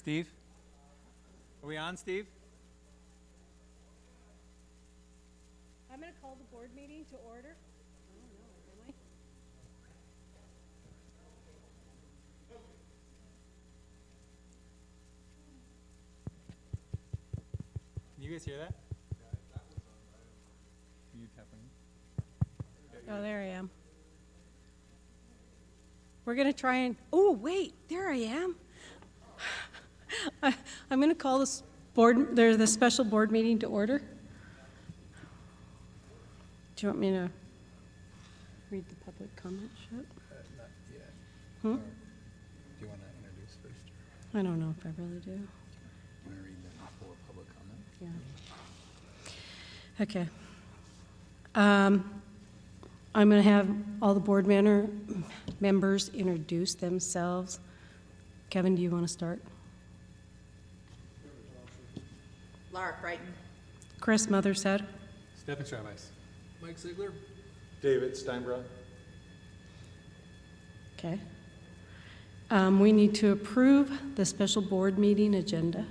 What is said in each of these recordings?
Steve? Are we on, Steve? I'm going to call the board meeting to order. Oh, no, am I? Can you guys hear that? Can you tap on? Oh, there I am. We're going to try and, oh, wait, there I am. I'm going to call this the special board meeting to order. Do you want me to read the public comment sheet? Not yet. Hmm? Do you want to introduce first? I don't know if I really do. Do you want to read the full public comment? Yeah. Okay. I'm going to have all the board members introduce themselves. Kevin, do you want to start? Laura Crichton. Chris Mothershead. Stefan Stravice. Mike Ziegler? David Steinbrook. Okay. We need to approve the special board meeting agenda.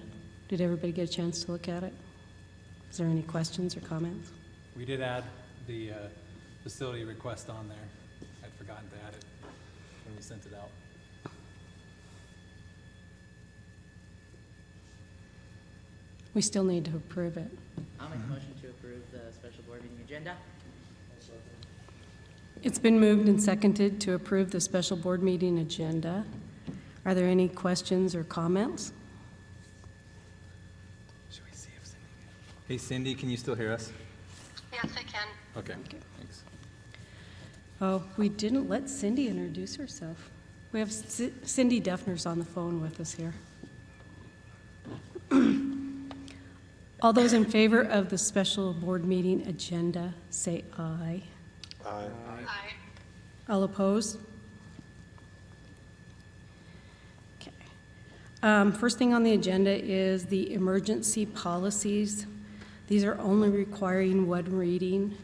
Did everybody get a chance to look at it? Is there any questions or comments? We did add the facility request on there. I'd forgotten to add it when we sent it out. We still need to approve it. I'll make a motion to approve the special board meeting agenda. It's been moved and seconded to approve the special board meeting agenda. Are there any questions or comments? Should we see if Cindy can? Hey, Cindy, can you still hear us? Yes, I can. Okay, thanks. Oh, we didn't let Cindy introduce herself. We have Cindy Duffner's on the phone with us here. All those in favor of the special board meeting agenda, say aye. Aye. Aye. All opposed? Okay. First thing on the agenda is the emergency policies. These are only requiring one reading.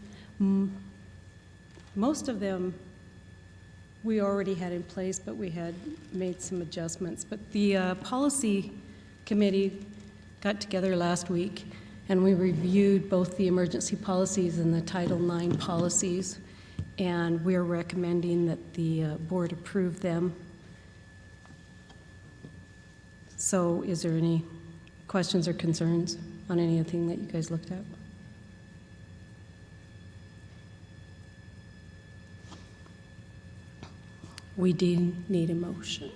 Most of them we already had in place, but we had made some adjustments. But the policy committee got together last week, and we reviewed both the emergency policies and the Title IX policies, and we're recommending that the board approve them. So is there any questions or concerns on anything that you guys looked at? We do need a motion.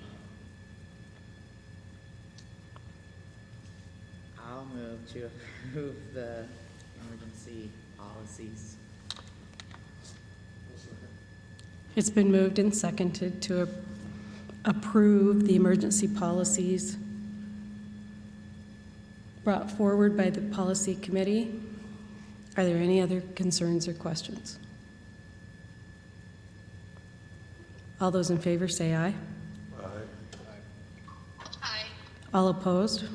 I'll move to approve the emergency policies. It's been moved and seconded to approve the emergency policies brought forward by the policy committee. Are there any other concerns or questions? All those in favor say aye. Aye. Aye. All opposed?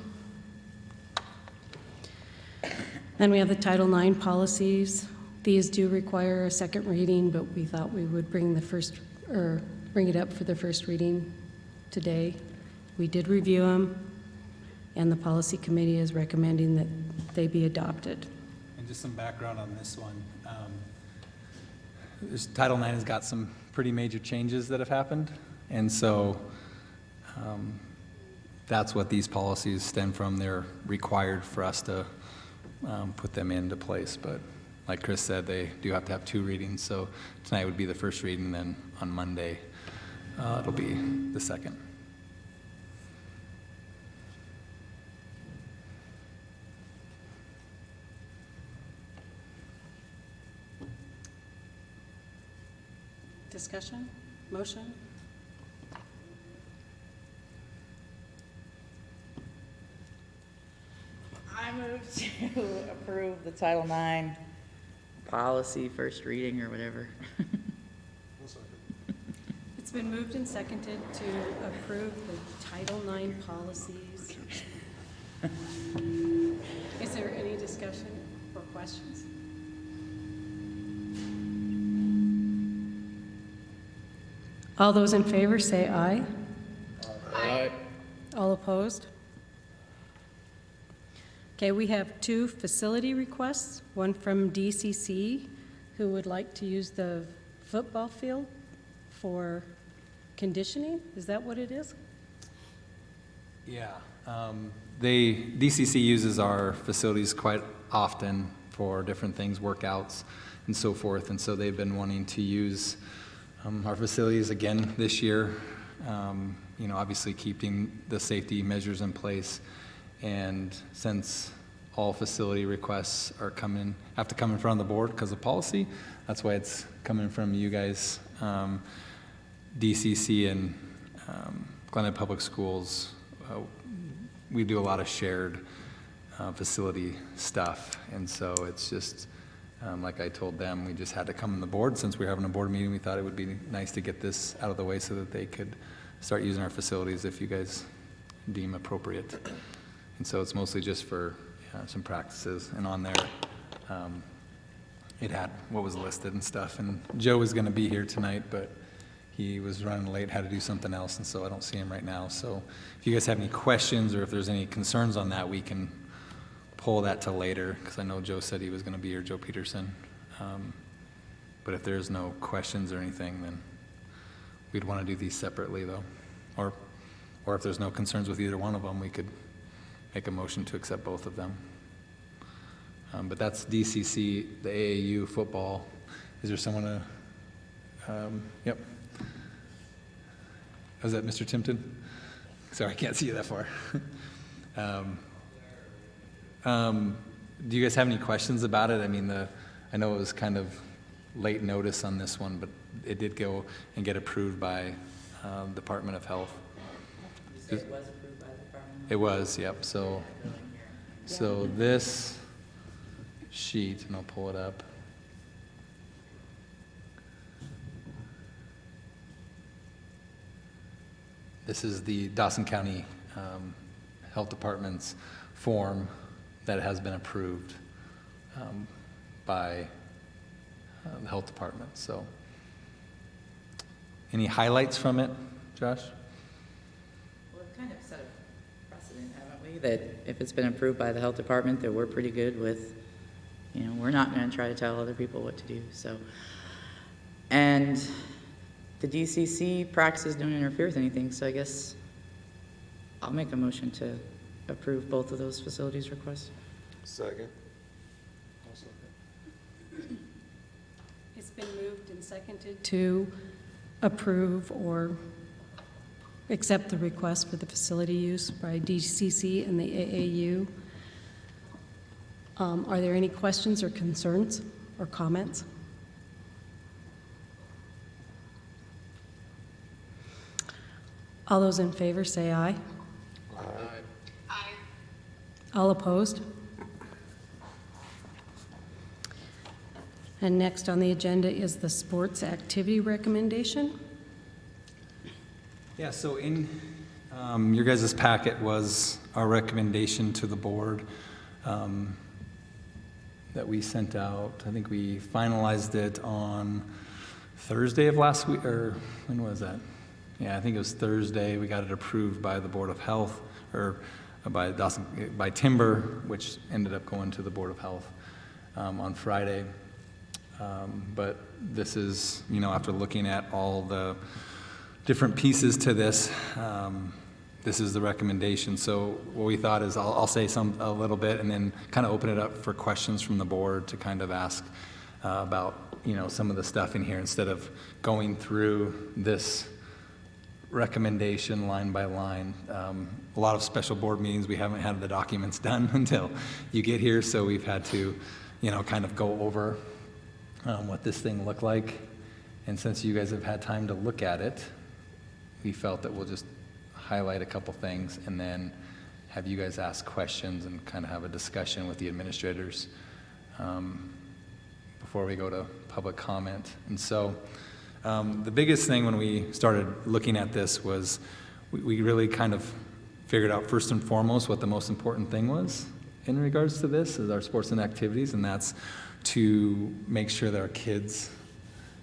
Then we have the Title IX policies. These do require a second reading, but we thought we would bring it up for the first reading today. We did review them, and the policy committee is recommending that they be adopted. And just some background on this one. Title IX has got some pretty major changes that have happened, and so that's what these policies stem from. They're required for us to put them into place, but like Chris said, they do have to have two readings, so tonight would be the first reading, then on Monday it'll be the second. Discussion? Motion? I move to approve the Title IX policy, first reading or whatever. It's been moved and seconded to approve the Title IX policies. Is there any discussion or questions? All those in favor say aye. Aye. All opposed? Okay, we have 2 facility requests, one from DCC, who would like to use the football field for conditioning. Is that what it is? Yeah. DCC uses our facilities quite often for different things, workouts and so forth, and so they've been wanting to use our facilities again this year, obviously keeping the safety measures in place. And since all facility requests have to come in front of the board because of policy, that's why it's coming from you guys. DCC and Glenwood Public Schools, we do a lot of shared facility stuff, and so it's just, like I told them, we just had to come on the board. Since we were having a board meeting, we thought it would be nice to get this out of the way so that they could start using our facilities if you guys deem appropriate. And so it's mostly just for some practices, and on there, it had what was listed and stuff. And Joe was gonna be here tonight, but he was running late, had to do something else, and so I don't see him right now. So if you guys have any questions or if there's any concerns on that, we can pull that to later, because I know Joe said he was gonna be here, Joe Peterson. But if there's no questions or anything, then we'd wanna do these separately though. Or if there's no concerns with either one of them, we could make a motion to accept both of them. But that's DCC, the AAU football. Is there someone yep. Was that Mr. Timpton? Sorry, I can't see you that far. Do you guys have any questions about it? I mean, I know it was kind of late notice on this one, but it did go and get approved by Department of Health. You said it was approved by the Department? It was, yep. So this sheet, and I'll pull it up. This is the Dawson County Health Department's form that has been approved by the Health Department. So, any highlights from it, Josh? Well, we've kind of set a precedent, haven't we, that if it's been approved by the Health Department, that we're pretty good with, we're not going to try to tell other people what to do, so. And the DCC practices don't interfere with anything, so I guess I'll make a motion to approve both of those facilities requests. Second. It's been moved and seconded to approve or accept the request for the facility use by DCC and the AAU. Are there any questions or concerns or comments? All those in favor say aye. Aye. All opposed? And next on the agenda is the sports activity recommendation. Yeah, so in your guys' packet was our recommendation to the board that we sent out. I think we finalized it on Thursday of last week, or when was that? Yeah, I think it was Thursday. We got it approved by the Board of Health, or by Timber, which ended up going to the Board of Health on Friday. But this is, after looking at all the different pieces to this, this is the recommendation. So what we thought is I'll say a little bit and then kind of open it up for questions from the board to kind of ask about, some of the stuff in here instead of going through this recommendation line by line. A lot of special board meetings, we haven't had the documents done until you get here, so we've had to, kind of go over what this thing looked like. And since you guys have had time to look at it, we felt that we'll just highlight a couple things and then have you guys ask questions and kind of have a discussion with the administrators before we go to public comment. And so the biggest thing when we started looking at this was we really kind of figured out first and foremost what the most important thing was in regards to this is our sports and activities, and that's to make sure that our kids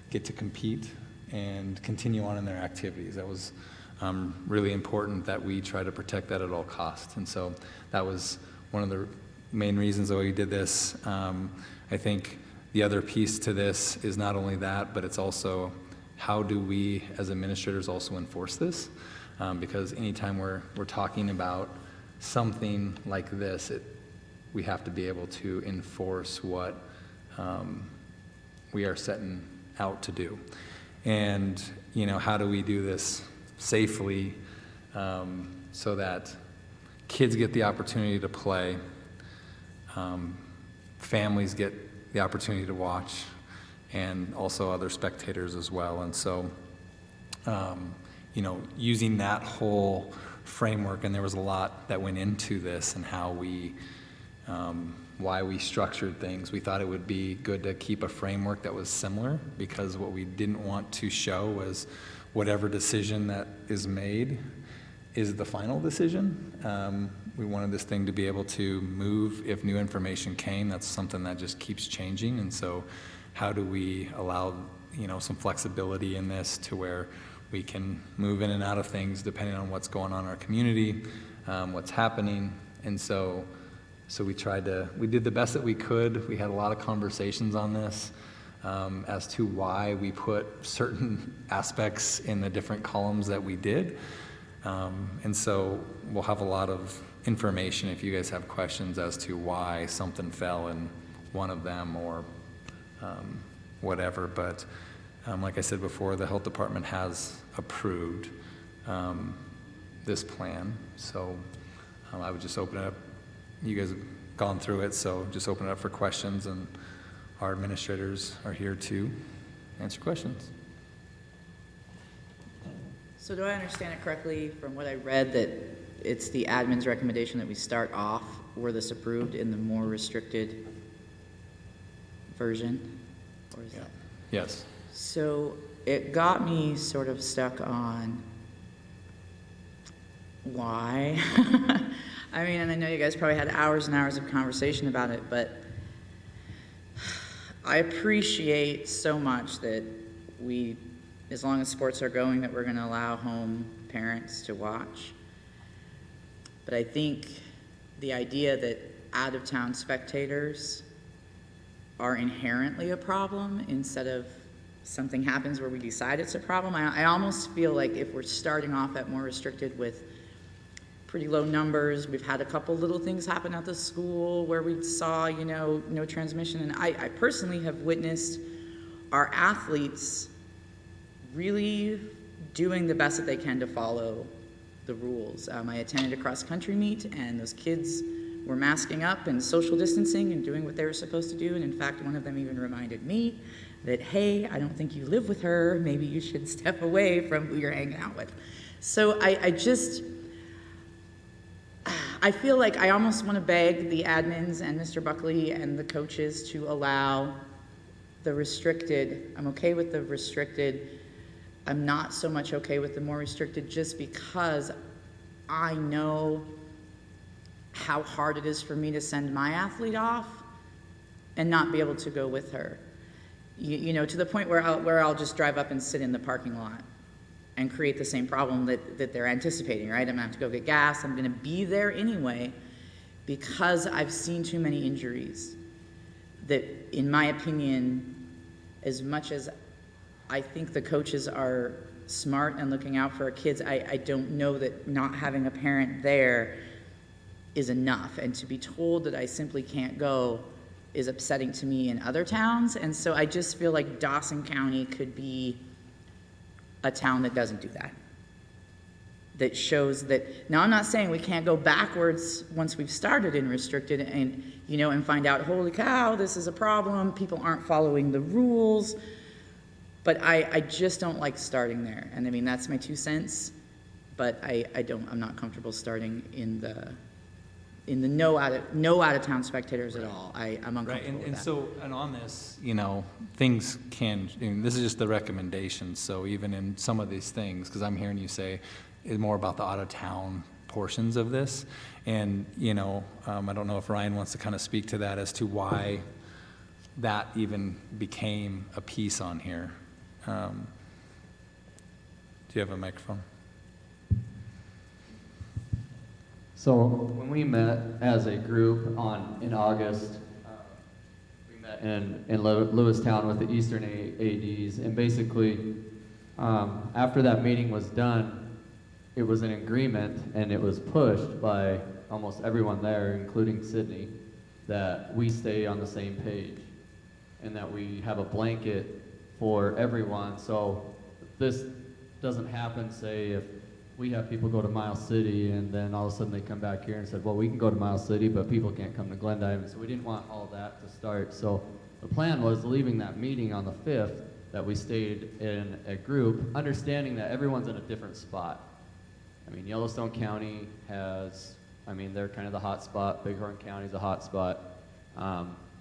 get to compete and continue on in their activities. That was really important that we try to protect that at all costs. And so that was one of the main reasons why we did this. I think the other piece to this is not only that, but it's also how do we as administrators also enforce this? Because anytime we're talking about something like this, we have to be able to enforce what we are setting out to do. And, how do we do this safely so that kids get the opportunity to play, families get the opportunity to watch, and also other spectators as well. And so, using that whole framework, and there was a lot that went into this and how why we structured things. We thought it would be good to keep a framework that was similar, because what we didn't want to show was whatever decision that is made is the final decision. We wanted this thing to be able to move if new information came. That's something that just keeps changing. And so how do we allow, some flexibility in this to where we can move in and out of things depending on what's going on in our community, what's happening. And so we did the best that we could. We had a lot of conversations on this as to why we put certain aspects in the different columns that we did. And so we'll have a lot of information if you guys have questions as to why something fell in one of them or whatever. But like I said before, the health department has approved this plan. So I would just open it up. You guys have gone through it, so just open it up for questions, and our administrators are here to answer questions. So do I understand it correctly from what I read that it's the admin's recommendation that we start off, were this approved, in the more restricted version? Or is that? Yes. So it got me sort of stuck on why. I mean, and I know you guys probably had hours and hours of conversation about it, but I appreciate so much that we, as long as sports are going, that we're going to allow home parents to watch. But I think the idea that out-of-town spectators are inherently a problem instead of something happens where we decide it's a problem. I almost feel like if we're starting off at more restricted with pretty low numbers, we've had a couple little things happen at the school where we saw, no transmission. And I personally have witnessed our athletes really doing the best that they can to follow the rules. I attended a cross-country meet, and those kids were masking up and social distancing and doing what they were supposed to do. And in fact, one of them even reminded me that, hey, I don't think you live with her. Maybe you should step away from who you're hanging out with. So I feel like I almost want to beg the admins and Mr. Buckley and the coaches to allow the restricted. I'm okay with the restricted. I'm not so much okay with the more restricted, just because I know how hard it is for me to send my athlete off and not be able to go with her. To the point where I'll just drive up and sit in the parking lot and create the same problem that they're anticipating, right? I'm gonna have to go get gas. I'm gonna be there anyway, because I've seen too many injuries that, in my opinion, as much as I think the coaches are smart and looking out for our kids, I don't know that not having a parent there is enough. And to be told that I simply can't go is upsetting to me in other towns. And so I just feel like Dawson County could be a town that doesn't do that. That shows that, now I'm not saying we can't go backwards once we've started in restricted and find out, holy cow, this is a problem, people aren't following the rules. But I just don't like starting there. And I mean, that's my 2 cents, but I'm not comfortable starting in the no out of town spectators at all. I'm uncomfortable Right, with and that. so, and on this, things can, this is just the recommendation, so even in some of these things, because I'm hearing you say it's more about the out-of-town portions of this, and, I don't know if Ryan wants to kind of speak to that as to why that even became a piece on here. Do you have a microphone? So when we met as a group in August, we met in Lewistown with the Eastern ADs, and basically after that meeting was done, it was an agreement, and it was pushed by almost everyone there, including Sydney, that we stay on the same page and that we have a blanket for everyone. So this doesn't happen, say, if we have people go to Miles City and then all of a sudden they come back here and said, well, we can go to Miles City, but people can't come to Glendive. So we didn't want all that to start. So the plan was leaving that meeting on the 5th that we stayed in a group, understanding that everyone's in a different spot. I mean, Yellowstone County has, I mean, they're kind of the hot spot. Bighorn County's a hot spot.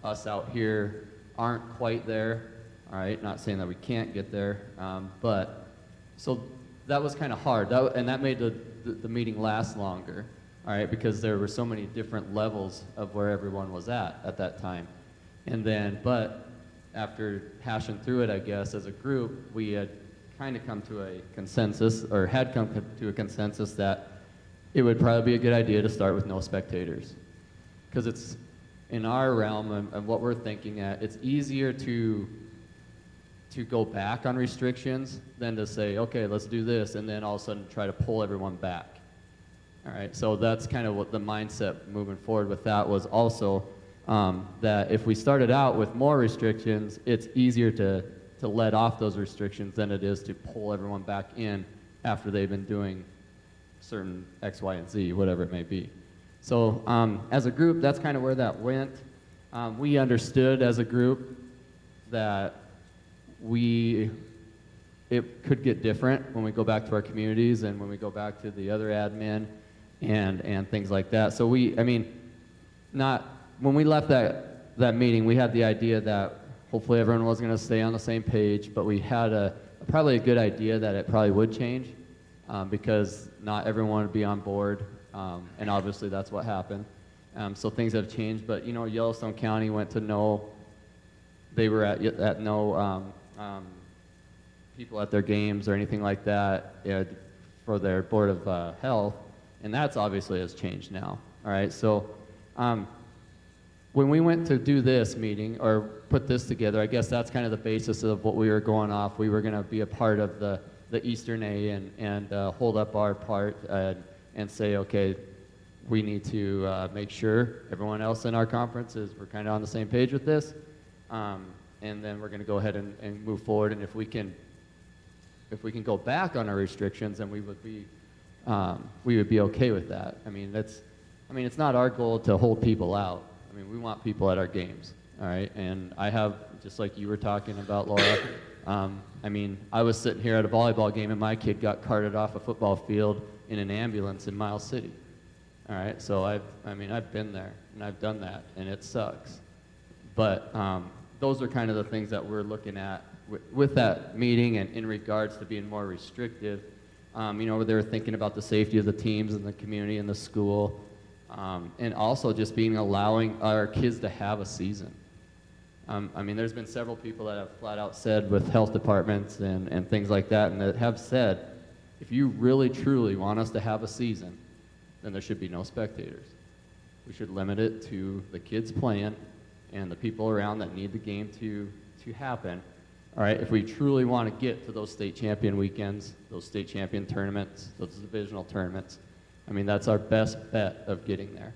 Us out here aren't quite there, all right? Not saying that we can't get there, but so that was kind of hard, and that made the meeting last longer, all right, because there were so many different levels of where everyone was at that time. And then, but after hashing through it, I guess, as a group, we had kind of come to a consensus, or had come to a consensus that it would probably be a good idea to start with no spectators. Because it's, in our realm and what we're thinking at, it's easier to go back on restrictions than to say, okay, let's do this, and then all of a sudden try to pull everyone back. All right, so that's kind of what the mindset moving forward with that was also, that if we started out with more restrictions, it's easier to let off those restrictions than it is to pull everyone back in after they've been doing certain X, Y, and Z, whatever it may be. So as a group, that's kind of where that went. We understood as a group that it could get different when we go back to our communities and when we go back to the other admin and things like that. So when we left that meeting, we had the idea that hopefully everyone was going to stay on the same page, but we had probably a good idea that it probably would change because not everyone would be on board, and obviously that's what happened. So things have changed, but Yellowstone County went to no, they were at no people at their games or anything like that for their Board of Health, and that's obviously has changed now. All right, so when we went to do this meeting or put this together, I guess that's kind of the basis of what we were going off. We were going to be a part of the Eastern A and hold up our part and say, okay, we need to make sure everyone else in our conference we're kind of on the same page with this. And then we're going to go ahead and move forward. And if we can go back on our restrictions, then we would be okay with that. I mean, it's not our goal to hold people out. I mean, we want people at our games, all right? And I have, just like you were talking about, Laura, I mean, I was sitting here at a volleyball game and my kid got carted off a football field in an ambulance in Miles City, all right? So I've been there and I've done that, and it sucks. But those are kind of the things that we're looking at with that meeting and in regards to being more restrictive. They were thinking about the safety of the teams and the community and the school, and also just allowing our kids to have a season. There's been several people that have flat out said with health departments and things like that, and that have said, if you really truly want us to have a season, then there should be no spectators. We should limit it to the kids playing and the people around that need the game to happen. All right, if we truly want to get to those state champion weekends, those state champion tournaments, those divisional tournaments, that's our best bet of getting there.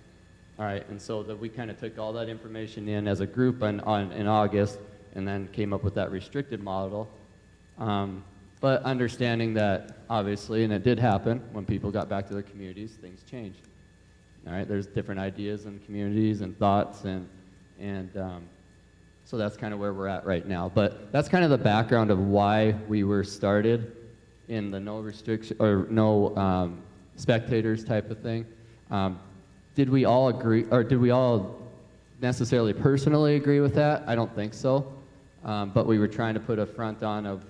All right, and so that we kind of took all that information in as a group in August and then came up with that restricted model. But understanding that, obviously, and it did happen, when people got back to their communities, things changed. All right, there's different ideas in communities and thoughts, and so that's kind of where we're at right now. But that's kind of the background of why we were started in the no restriction or no spectators type of thing. Did we all agree, or did we all necessarily personally agree with that? I don't think so. But we were trying to put a front on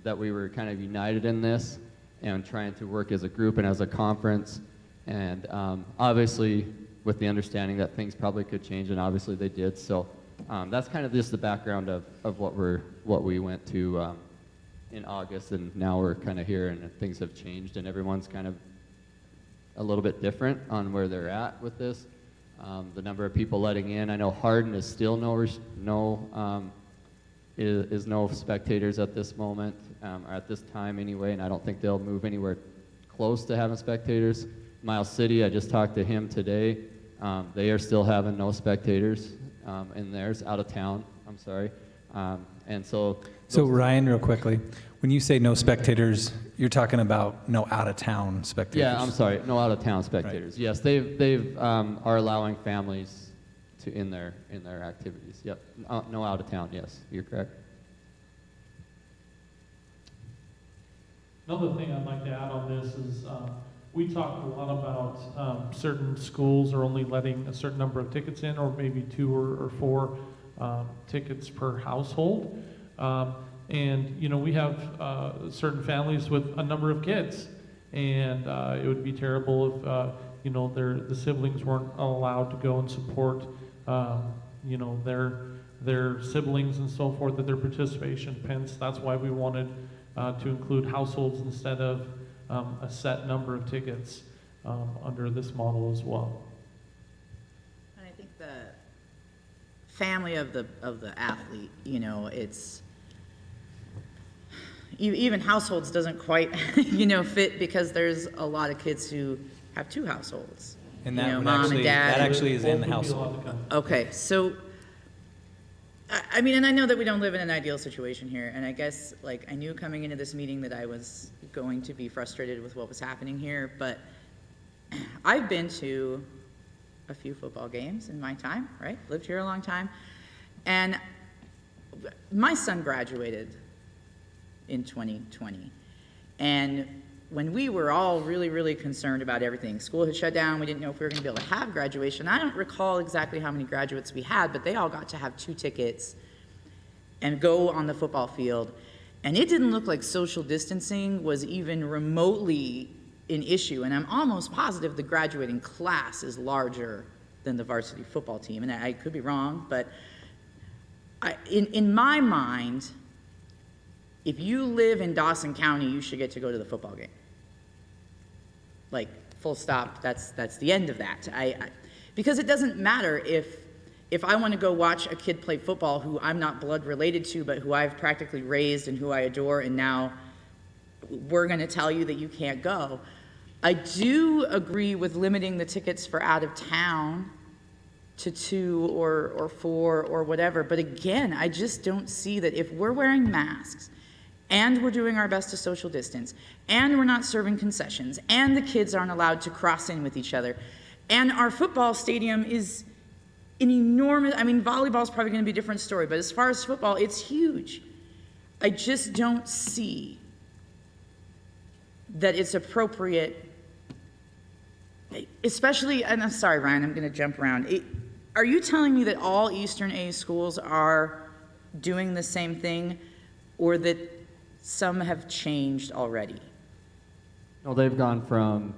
that we were kind of united in this and trying to work as a group and as a conference. And obviously with the understanding that things probably could change, and obviously they did. So that's kind of just the background of what we went to in August, and now we're kind of here and things have changed and everyone's kind of a little bit different on where they're at with this. The number of people letting in. I know Hardin is still no spectators at this moment, or at this time anyway, and I don't think they'll move anywhere close to having spectators. Miles City, I just talked to him today. They are still having no spectators in theirs, out of town, I'm sorry. And so... So Ryan, real quickly, when you say no spectators, you're talking about no out-of-town spectators? Yeah, I'm sorry, no out-of-town spectators. Yes, they've are allowing families to in their activities. Yep, no out-of-town. Yes, you're correct. Another thing I'd like to add on this is we talked a lot about certain schools are only letting a certain number of tickets in, or maybe 2 or 4 tickets per household. And, you know, we have certain families with a number of kids, and it would be terrible if, you know, the siblings weren't allowed to go and support, you know, their siblings and so forth, at their participation. Hence, that's why we wanted to include households instead of a set number of tickets under this model as well. And I think the family of the athlete, you know, it's even households doesn't quite, you know, fit, because there's a lot of kids who have 2 households. And you that know, would mom actually, and dad. that actually is in the Both would be allowed household. to come. Okay, so, I mean, and I know that we don't live in an ideal situation here, and I guess, like, I knew coming into this meeting that I was going to be frustrated with what was happening here, but I've been to a few football games in my time, right? Lived here a long time, and my son graduated in 2020, and when we were all really, really concerned about everything, school had shut down, we didn't know if we were going to be able to have graduation. I don't recall exactly how many graduates we had, but they all got to have 2 tickets and go on the football field. And it didn't look like social distancing was even remotely an issue. And I'm almost positive the graduating class is larger than the varsity football team. And I could be wrong, but in my mind, if you live in Dawson County, you should get to go to the football game. Like, full stop, that's the end of that. Because it doesn't matter if I want to go watch a kid play football who I'm not blood related to, but who I've practically raised and who I adore, and now we're going to tell you that you can't go. I do agree with limiting the tickets for out of town to 2 or 4 or whatever, but again, I just don't see that if we're wearing masks, and we're doing our best to social distance, and we're not serving concessions, and the kids aren't allowed to cross in with each other, and our football stadium is an enormous, I mean, volleyball's probably going to be a different story, but as far as football, it's huge. I just don't see that it's appropriate, especially, and I'm sorry, Ryan, I'm going to jump around. Are you telling me that all Eastern A schools are doing the same thing, or that some have changed already? No, they've gone from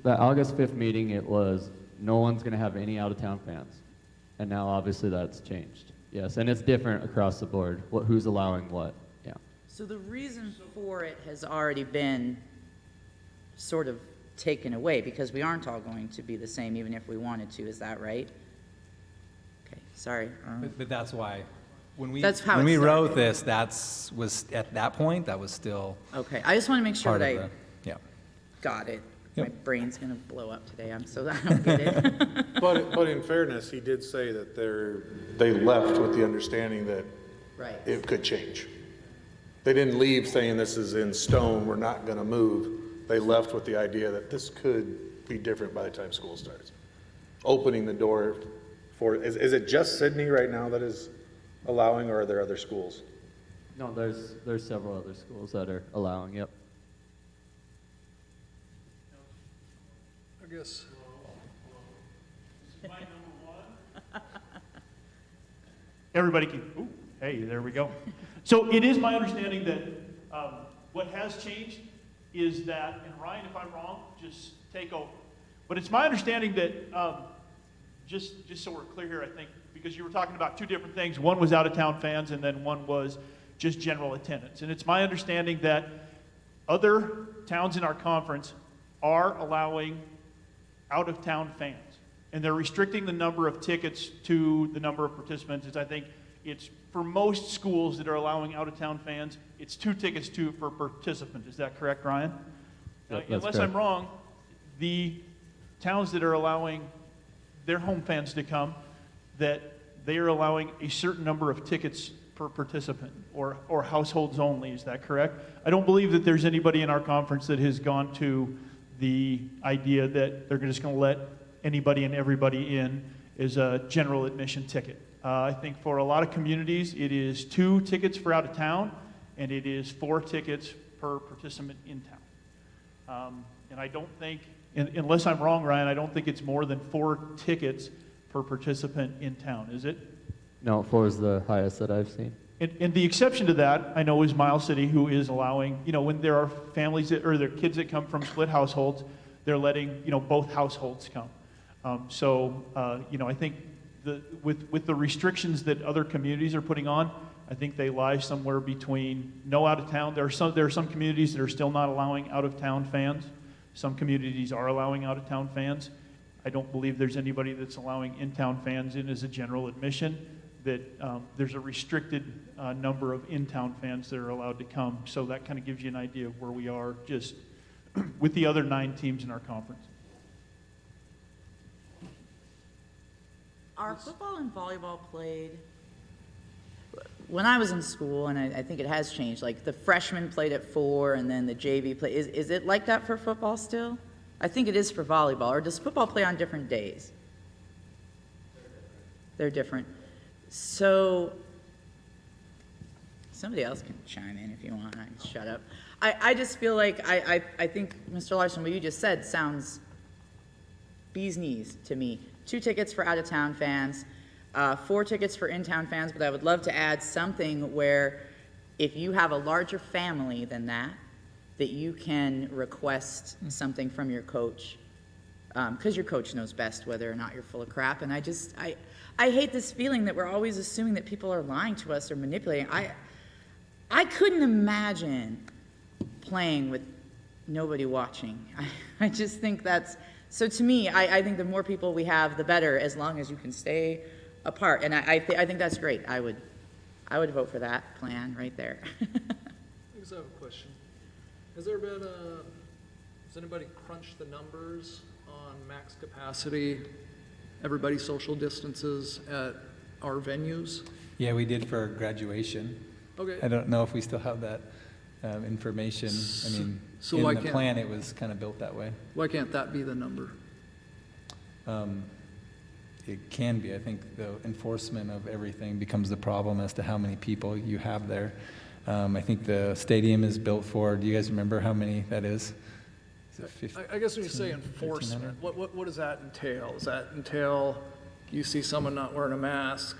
the August 5th meeting, it was no one's going to have any out-of-town fans. And now obviously that's changed. Yes, and it's different across the board, who's allowing what. Yeah. So the reason for it has already been sort of taken away, because we aren't all going to be the same even if we wanted to. Is that right? Okay, sorry. But that's why, when That's how when it we wrote started. this, was at that point, that was still Okay, I just want to make sure part that of I the, yeah. got it. Yep. My brain's going to blow up today. I don't get it. But in fairness, he did say that they left with the understanding that Right. it could change. They didn't leave saying this is in stone, we're not gonna move. They left with the idea that this could be different by the time school starts. Opening the door for, is it just Sydney right now that is allowing, or are there other schools? No, there's several other schools that are allowing, yep. I guess, Everybody can, ooh, hey, there we go. So it is my understanding that what has changed is that, and Ryan, if I'm wrong, just take over. But it's my understanding that, just so we're clear here, I think, because you were talking about 2 different things. One was out-of-town fans, and then one was just general attendance. And it's my understanding that other towns in our conference are allowing out-of-town fans. And they're restricting the number of tickets to the number of participants. I think it's, for most schools that are allowing out-of-town fans, it's 2 tickets per participant. Is that correct, Ryan? Yep, that's Unless correct. I'm wrong, the towns that are allowing their home fans to come, that they are allowing a certain number of tickets per participant or households only. Is that correct? I don't believe that there's anybody in our conference that has gone to the idea that they're just going to let anybody and everybody in as a general admission ticket. I think for a lot of communities, it is 2 tickets for out of town, and it is 4 tickets per participant in town. And I don't think, unless I'm wrong, Ryan, I don't think it's more than 4 tickets per participant in town, is it? No, 4 is the highest that I've seen. And the exception to that, I know, is Miles City, who is allowing, when there are families that, or there are kids that come from split households, they're letting, both households come. I think with the restrictions that other communities are putting on, I think they lie somewhere between no out of town. There are some communities that are still not allowing out of town fans. Some communities are allowing out of town fans. I don't believe there's anybody that's allowing in-town fans in as a general admission. That there's a restricted number of in-town fans that are allowed to come. So that kind of gives you an idea of where we are just with the other 9 teams in our conference. Are football and volleyball played? When I was in school, and I think it has changed, like the freshmen played at 4 and then the JV play. Is it like that for football still? I think it is for volleyball. Or does football play on different days? They're different. So, somebody else can chime in if you want. I can shut up. I just feel like, I think, Mr. Larson, what you just said sounds bee's knees to me. 2 tickets for out-of-town fans, 4 tickets for in-town fans, but I would love to add something where if you have a larger family than that you can request something from your coach, because your coach knows best whether or not you're full of crap. And I hate this feeling that we're always assuming that people are lying to us or manipulating. I couldn't imagine playing with nobody watching. I just think that's, so to me, I think the more people we have, the better, as long as you can stay apart. And I think that's great. I would vote for that plan right there. I just have a question. Has anybody crunched the numbers on max capacity, everybody social distances at our venues? Yeah, we did for graduation. Okay. I don't know if we still have that information. I mean, So in why the can't- plan, it was kind of built that way. Why can't that be the number? It can be. I think the enforcement of everything becomes the problem as to how many people you have there. I think the stadium is built for, do you guys remember how many that is? Is it 15? I guess when you say enforcement, 1,300? what does that entail? Does that entail you see someone not wearing a mask?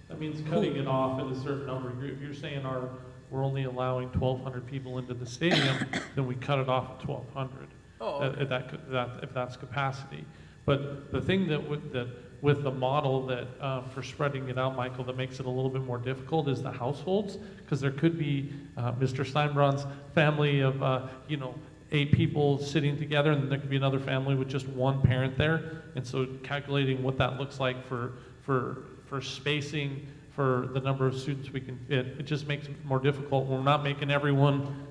That means cutting it off at a certain number. If you're saying we're only allowing 1,200 people into the stadium, then we cut it off at 1,200. Oh, If that's capacity. But the thing that with the model that for spreading it out, Michael, that makes it a little bit more difficult is the households, because there could be Mr. Steinbrann's family of 8 people sitting together, and then there could be another family with just 1 parent there. And so calculating what that looks like for spacing, for the number of students we can fit, it just makes it more difficult. We're not making everyone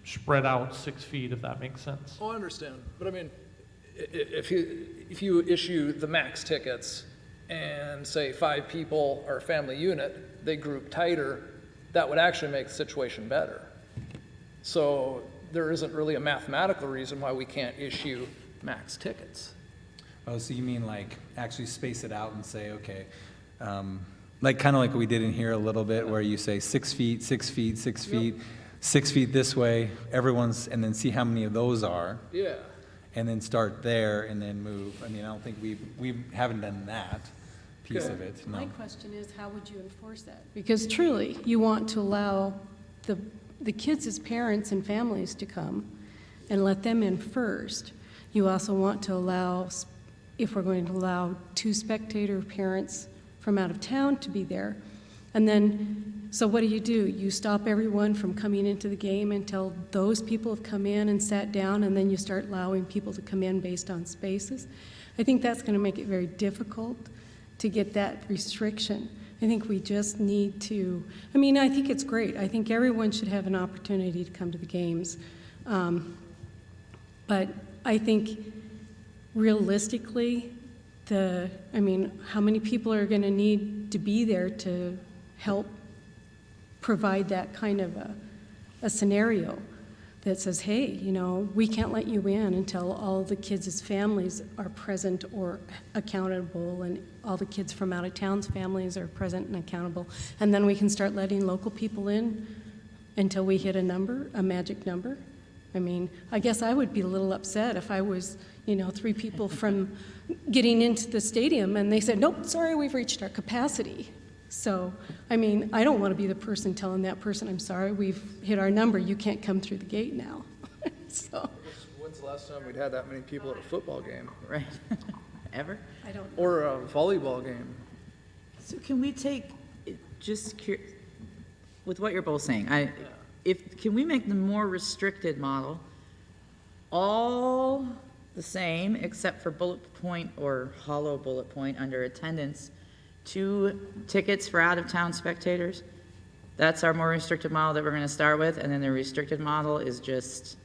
spread out 6 feet, if that makes sense. Oh, I understand, but I mean, if you issue the max tickets and say 5 people are a family unit, they group tighter, that would actually make the situation better. So there isn't really a mathematical reason why we can't issue max tickets. Oh, so you mean like actually space it out and say, okay, like kind of like we did in here a little bit, where you say 6 feet, 6 feet, 6 feet, 6 feet this way, and then see how many of those are. Yeah. And then start there and then move. I mean, I don't think we haven't done that piece Okay. of it, no. My question is, how would you enforce that? Because truly, you want to allow the kids as parents and families to come and let them in first. You also want to allow, if we're going to allow 2 spectator parents from out of town to be there, and then so what do? You stop everyone from coming into the game until those people have come in and sat down, and then you start allowing people to come in based on spaces. I think that's going to make it very difficult to get that restriction. I think we just need to, I mean, I think it's great. I think everyone should have an opportunity to come to the games. But I think realistically, how many people are going to need to be there to help provide that kind of a scenario that says, hey, we can't let you in until all the kids' families are present or accountable, and all the kids from out of town's families are present and accountable. And then we can start letting local people in until we hit a magic number. I guess I would be a little upset if I was, 3 people from getting into the stadium and they said, nope, sorry, we've reached our capacity. So, I don't want to be the person telling that person, I'm sorry, we've hit our number, you can't come through the gate now. So, When's the last time we'd had that many people at a football game? Right. Ever? I don't know. Or a volleyball game? So can we take, with what you're both saying, can we make the more restricted model all the same except for bullet point or hollow bullet point under attendance, 2 tickets for out-of-town spectators? That's our more restricted model that we're going to start with, and then the restricted model is just,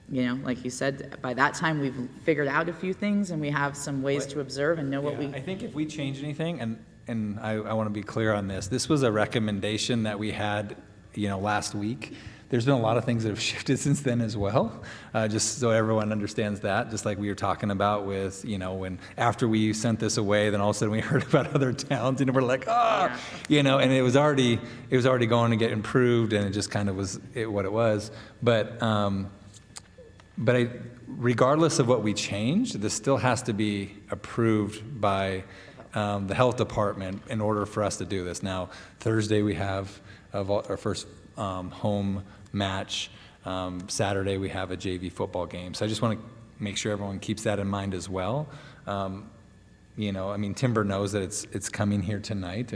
like you said, by that time we've figured out a few things and we have some ways to observe and know what we... I think if we change anything, and I want to be clear on this, this was a recommendation that we had, last week. There's been a lot of things that have shifted since then as well, just so everyone understands that, just like we were talking about with, when after we sent this away, then all of a sudden we heard about other towns, and we're like, and it was already going to get improved, and it just kind of was what it was. But regardless of what we change, this still has to be approved by the health department in order for us to do this. Now, Thursday we have our first home match. Saturday we have a JV football game. So I just want to make sure everyone keeps that in mind as well. Timber knows that it's coming here tonight.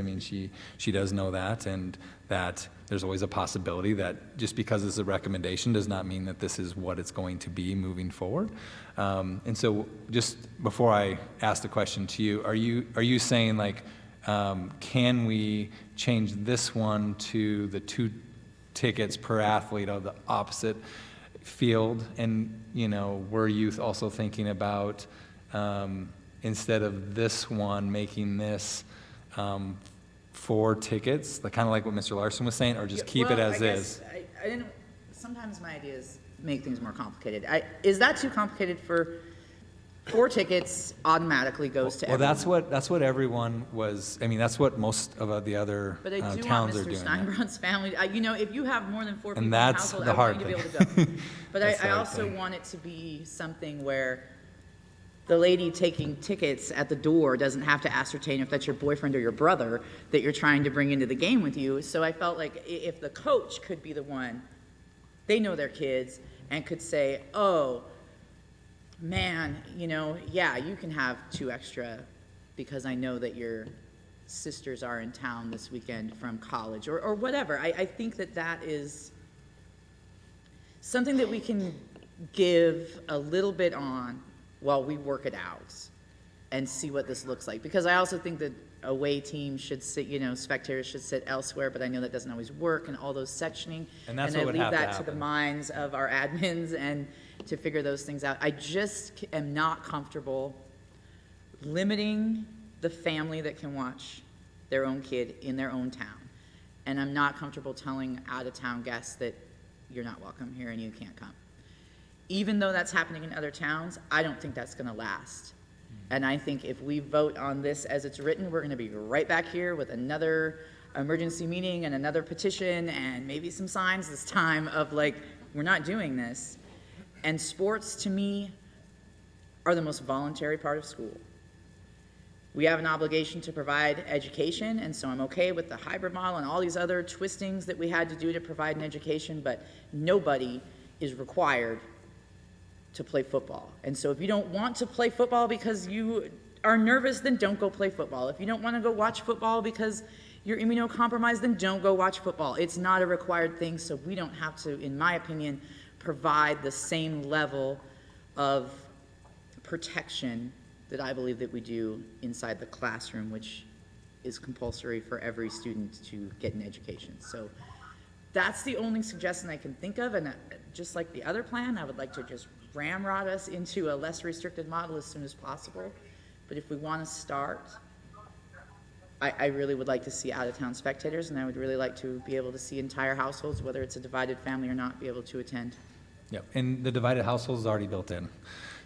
She does know that, and that there's always a possibility that just because it's a recommendation does not mean that this is what it's going to be moving forward. And so just before I ask the question to you, are you saying can we change this one to the 2 tickets per athlete of the opposite field? And, were you also thinking about, instead of this one, making this 4 tickets, kind of like what Mr. Larson was saying, or just keep it as is? I didn't, sometimes my ideas make things more complicated. Is that too complicated for 4 tickets automatically goes to everyone? Well, that's what everyone was, that's what most of the other But I do want towns are Mr. doing. Steinbrand's family, if you have more than 4 people in And the that's household, the I hard want you to be able to go. But That's the I hard also thing. want it to be something where the lady taking tickets at the door doesn't have to ascertain if that's your boyfriend or your brother that you're trying to bring into the game with you. So I felt like if the coach could be the one, they know their kids, and could say, oh, man, you can have 2 extra because I know that your sisters are in town this weekend from college, or whatever. I think that is something that we can give a little bit on while we work it out and see what this looks like. Because I also think that away teams should sit, spectators should sit elsewhere, but I know that doesn't always work, and all those sectioning. And that's I what would leave have to that to the happen. minds of our admins and to figure those things out. I just am not comfortable limiting the family that can watch their own kid in their own town. And I'm not comfortable telling out-of-town guests that you're not welcome here and you can't come. Even though that's happening in other towns, I don't think that's gonna last. And I think if we vote on this as it's written, we're gonna be right back here with another emergency meeting and another petition and maybe some signs this time of we're not doing this. And sports, to me, are the most voluntary part of school. We have an obligation to provide education, and so I'm okay with the hybrid model and all these other twistings that we had to do to provide an education, but nobody is required to play football. And so if you don't want to play football because you are nervous, then don't go play football. If you don't want to go watch football because you're immunocompromised, then don't go watch football. It's not a required thing, so we don't have to, in my opinion, provide the same level of protection that I believe that we do inside the classroom, which is compulsory for every student to get an education. So that's the only suggestion I can think of, and just like the other plan, I would like to just ramrod us into a less restricted model as soon as possible. But if we want to start, I really would like to see out-of-town spectators, and I would really like to be able to see entire households, whether it's a divided family or not, be able to attend. Yep, and the divided household is already built in.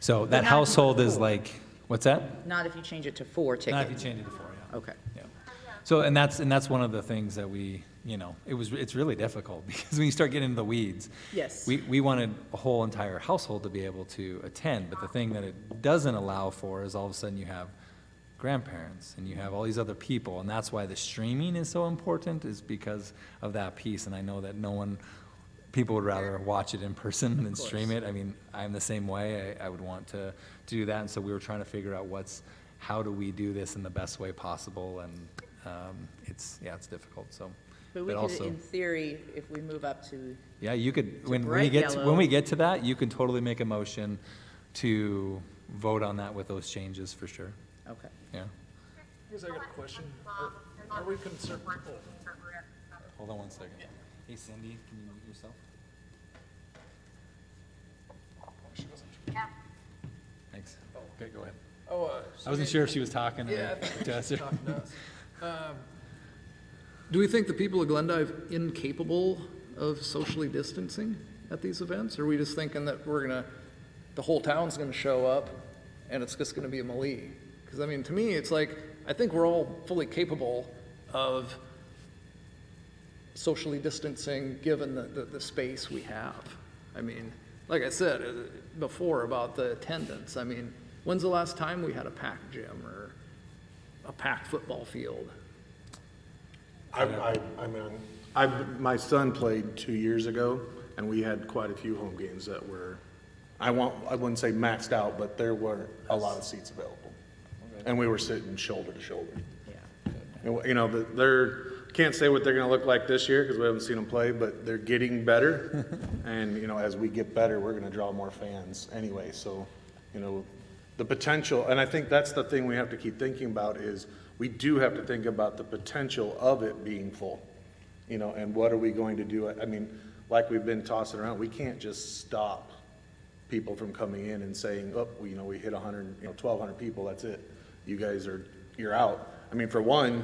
So But that not household is four. like, what's that? Not if you change it to 4 tickets. Not if you change it to 4, yeah. Okay. Yeah. So, and that's one of the things that we, it's really difficult because when you start getting into the weeds. Yes. We wanted a whole entire household to be able to attend, but the thing that it doesn't allow for is all of a sudden you have grandparents and you have all these other people, and that's why the streaming is so important, is because of that piece. And I know that people would rather watch it in person than stream it. I mean, I'm the same way. I would want to do that, and so we were trying to figure out how do we do this in the best way possible, and it's difficult, so. But we could, also, in theory, if we move up to, yeah, you could, when we bright get, yellow. when we get to that, you can totally make a motion to vote on that with those changes for sure, okay. yeah. Here's, I got a question. Are we concerned? Hold on one second. Hey Cindy, can you mute yourself? Thanks. Okay, go ahead. Oh, I wasn't sure if she was talking Yeah, I to us. or- talking to us. Do we think the people of Glendive incapable of socially distancing at these events? Or are we just thinking that the whole town's gonna show up and it's just gonna be a melee? Because I mean, to me, it's like, I think we're all fully capable of socially distancing given the space we have. I mean, like I said before about the attendance, I mean, when's the last time we had a packed gym or a packed football field? My son played 2 years ago, and we had quite a few home games that were, I wouldn't say maxed out, but there were a lot of seats available. And we were sitting shoulder to shoulder. Yeah. And, can't say what they're gonna look like this year, because we haven't seen them play, but they're getting better. And, as we get better, we're gonna draw more fans anyway, so, the potential, and I think that's the thing we have to keep thinking about is, we do have to think about the potential of it being full, and what are we going to do? I mean, like we've been tossing around, we can't just stop people from coming in and saying, oh, we hit 100, 1,200 people, that's it. You guys you're out. I mean, for one,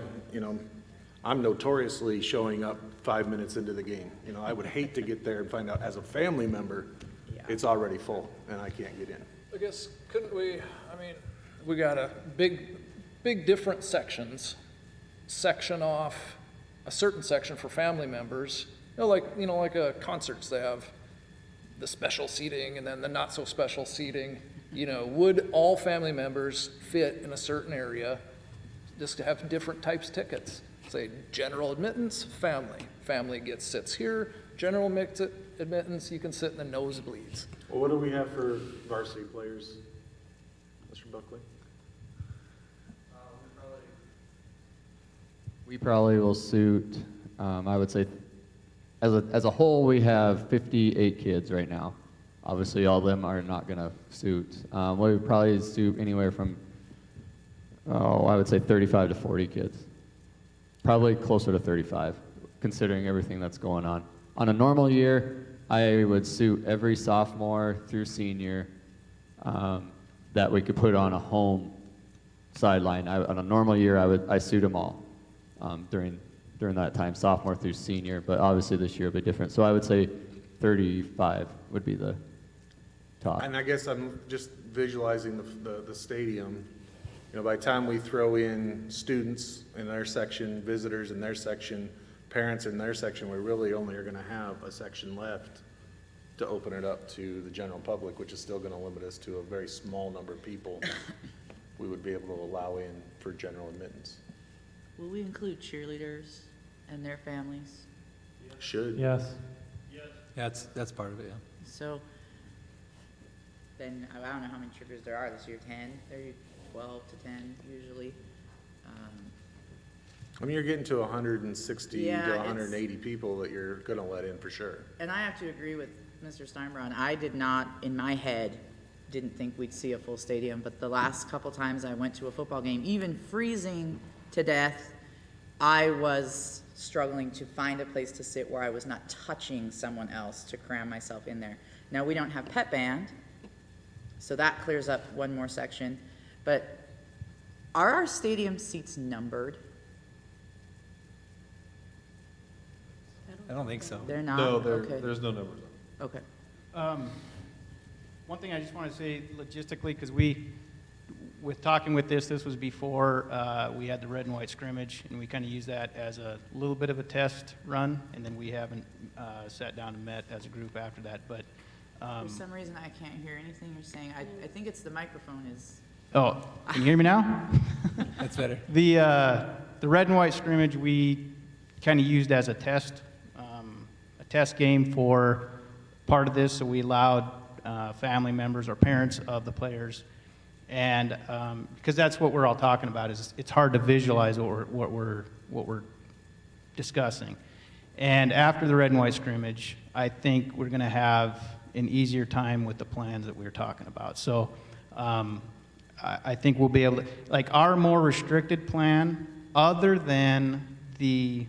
I'm notoriously showing up 5 minutes into the game. I would hate to get there and find out as a family member, Yeah. it's already full and I can't get in. I guess, couldn't we, we got a big different sections, section off a certain section for family members, like concerts, they have the special seating and then the not so special seating. Would all family members fit in a certain area just to have different types of tickets? Say general admittance, family sits here, general admittance, you can sit in the nosebleeds. Well, what do we have for varsity players, Mr. Buckley? We probably will suit, I would say, as a whole, we have 58 kids right now. Obviously, all of them are not going to suit. We would probably suit anywhere from, I would say 35 to 40 kids. Probably closer to 35, considering everything that's going on. On a normal year, I would suit every sophomore through senior that we could put on a home sideline. On a normal year, I suit them all during that time, sophomore through senior. But obviously this year will be different. So I would say 35 would be the top. And I guess I'm just visualizing the stadium. By the time we throw in students in their section, visitors in their section, parents in their section, we really only are gonna have a section left to open it up to the general public, which is still gonna limit us to a very small number of people we would be able to allow in for general admittance. Will we include cheerleaders and their families? Should. Yes. Yeah, that's part of it, yeah. So, then, I don't know how many triggers there are this year, 10, 30, 12 to 10 usually. I mean, you're getting to 160 Yeah, to it's- 180 people that you're gonna let in for sure. And I have to agree with Mr. Steinbron. I did not, in my head, didn't think we'd see a full stadium, but the last couple times I went to a football game, even freezing to death, I was struggling to find a place to sit where I was not touching someone else to cram myself in there. Now, we don't have pet band, so that clears up one more section, but are our stadium seats numbered? I don't think so. They're not? No, Okay. there's no numbers on Okay. One thing I just want to say logistically, because with talking with this was before we had the red and white scrimmage, and we kind of used that as a little bit of a test run, and then we haven't sat down and met as a group after that, but. For some reason, I can't hear anything you're saying. I think it's the microphone is, Oh, can you hear me now? That's better. The red and white scrimmage, we kind of used as a test game for part of this, so we allowed family members or parents of the players, and because that's what we're all talking about, is it's hard to visualize what we're discussing. And after the red and white scrimmage, I think we're going to have an easier time with the plans that we were talking about. So I think we'll be able to, like our more restricted plan, other than the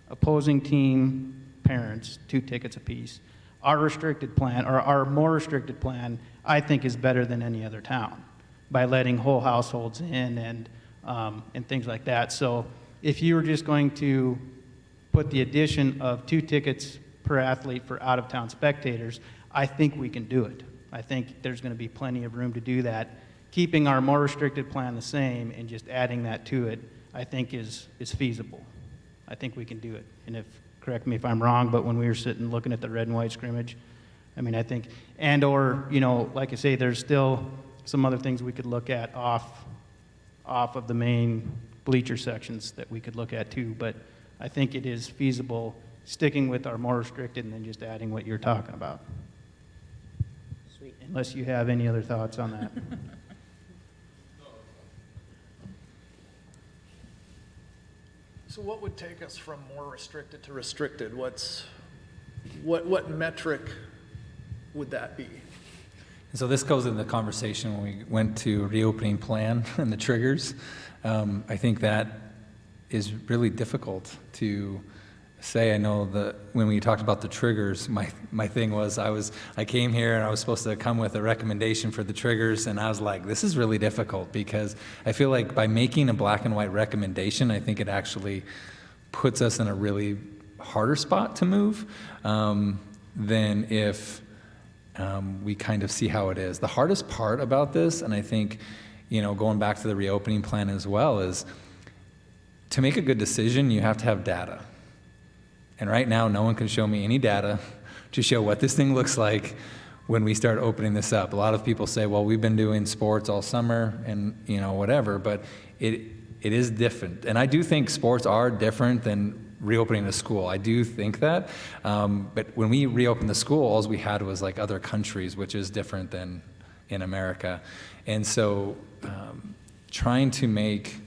opposing team parents, 2 tickets apiece, our restricted plan, or our more restricted plan, I think is better than any other town by letting whole households in and things like that. So if you were just going to put the addition of 2 tickets per athlete for out-of-town spectators, I think we can do it. I think there's going to be plenty of room to do that. Keeping our more restricted plan the same and just adding that to it, I think is feasible. I think we can do it. And correct me if I'm wrong, but when we were sitting looking at the red and white scrimmage, I mean, I think, or, like I say, there's still some other things we could look at off of the main bleacher sections that we could look at too, but I think it is feasible sticking with our more restricted and then just adding what you're talking about. sweet. Unless you have any other thoughts on that. So what would take us from more restricted to restricted? What metric would that be? And so this goes in the conversation when we went to reopening plan and the triggers. I think that is really difficult to say. I know that when we talked about the triggers, my thing was I came here and I was supposed to come with a recommendation for the triggers, and I was like, this is really difficult because I feel like by making a black and white recommendation, I think it actually puts us in a really harder spot to move than if we kind of see how it is. The hardest part about this, and I think, going back to the reopening plan as well, is to make a good decision, you have to have data. And right now, no one can show me any data to show what this thing looks like when we start opening this up. A lot of people say, well, we've been doing sports all summer and, whatever, but it is different. And I do think sports are different than reopening a school. I do think that. But when we reopened the school, all we had was like other countries, which is different than in America. And so trying to make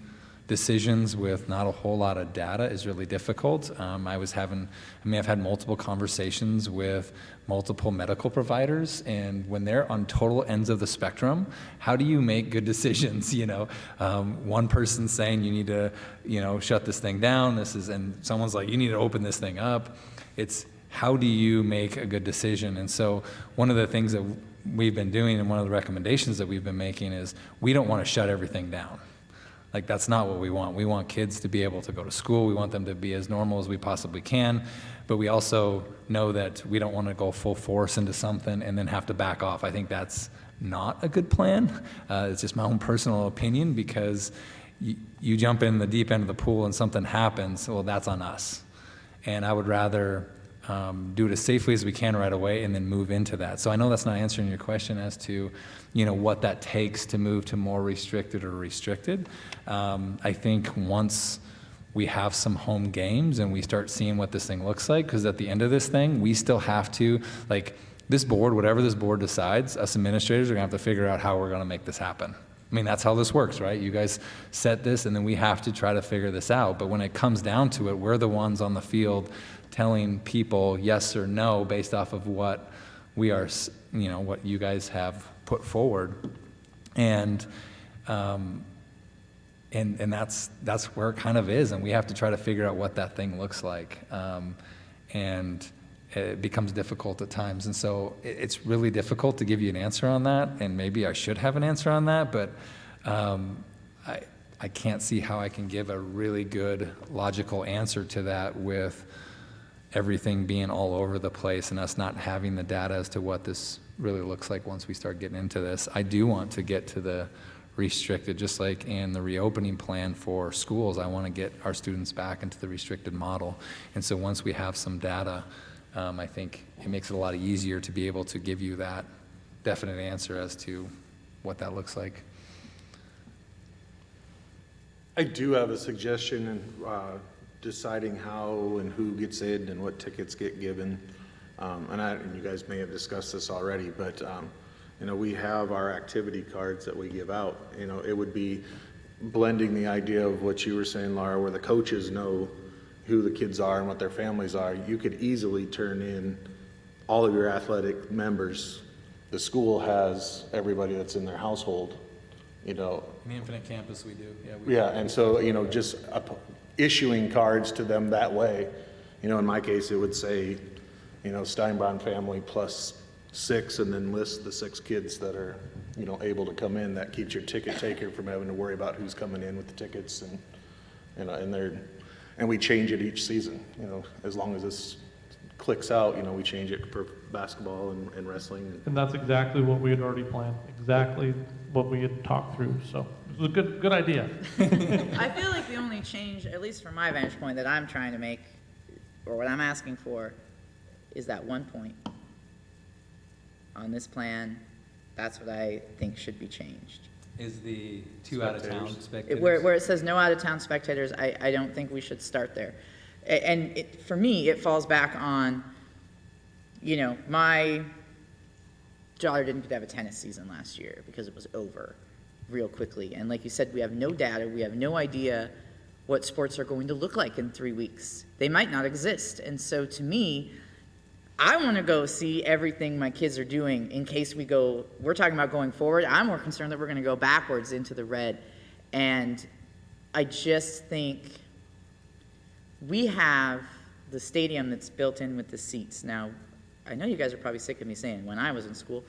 decisions with not a whole lot of data is really difficult. I've had multiple conversations with multiple medical providers, and when they're on total ends of the spectrum, how do you make good decisions? One person's saying you need to, shut this thing down. And someone's like, you need to open this thing up. It's how do you make a good decision? And so one of the things that we've been doing, and one of the recommendations that we've been making, is we don't want to shut everything down. Like, that's not what we want. We want kids to be able to go to school. We want them to be as normal as we possibly can. But we also know that we don't want to go full force into something and then have to back off. I think that's not a good plan. It's just my own personal opinion, because you jump in the deep end of the pool and something happens, well, that's on us. And I would rather do it as safely as we can right away and then move into that. So I know that's not answering your question as to, what that takes to move to more restricted or restricted. I think once we have some home games and we start seeing what this thing looks like, because at the end of this thing, we still have to, this board, whatever this board decides, us administrators are gonna have to figure out how we're gonna make this happen. I mean, that's how this works, right? You guys set this, and then we have to try to figure this out. But when it comes down to it, we're the ones on the field telling people yes or no based off of what we are, what you guys have put forward. And that's where it kind of is, and we have to try to figure out what that thing looks like. And it becomes difficult at times. And so it's really difficult to give you an answer on that, and maybe I should have an answer on that, but I can't see how I can give a really good logical answer to that with everything being all over the place and us not having the data as to what this really looks like once we start getting into this. I do want to get to the restricted, just like in the reopening plan for schools. I want to get our students back into the restricted model. And so once we have some data, I think it makes it a lot easier to be able to give you that definite answer as to what that looks like. I do have a suggestion in deciding how and who gets in and what tickets get given. And you guys may have discussed this already, but we have our activity cards that we give out. It would be blending the idea of what you were saying, Laura, where the coaches know who the kids are and what their families are. You could easily turn in all of your athletic members. The school has everybody that's in their household, In the Infinite Campus, we do. Yeah, and so, just issuing cards to them that way. In my case, it would say, Steinbron family plus 6, and then list the 6 kids that are, able to come in. That keeps your ticket taker from having to worry about who's coming in with the tickets, and we change it each season. As long as this clicks out, we change it for basketball and wrestling. And that's exactly what we had already planned, exactly what we had talked through, so it was a good idea. I feel like the only change, at least from my vantage point, that I'm trying to make, or what I'm asking for, is that 1 point on this plan. That's what I think should be changed. Is the 2 out-of-town spectators? Where it says no out-of-town spectators, I don't think we should start there. And for me, it falls back on, my daughter didn't get to have a tennis season last year because it was over real quickly. And like you said, we have no data. We have no idea what sports are going to look like in 3 weeks. They might not exist. And so to me, I want to go see everything my kids are doing in case we're talking about going forward. I'm more concerned that we're going to go backwards into the red. And I just think we have the stadium that's built in with the seats. Now, I know you guys are probably sick of me saying when I was in school,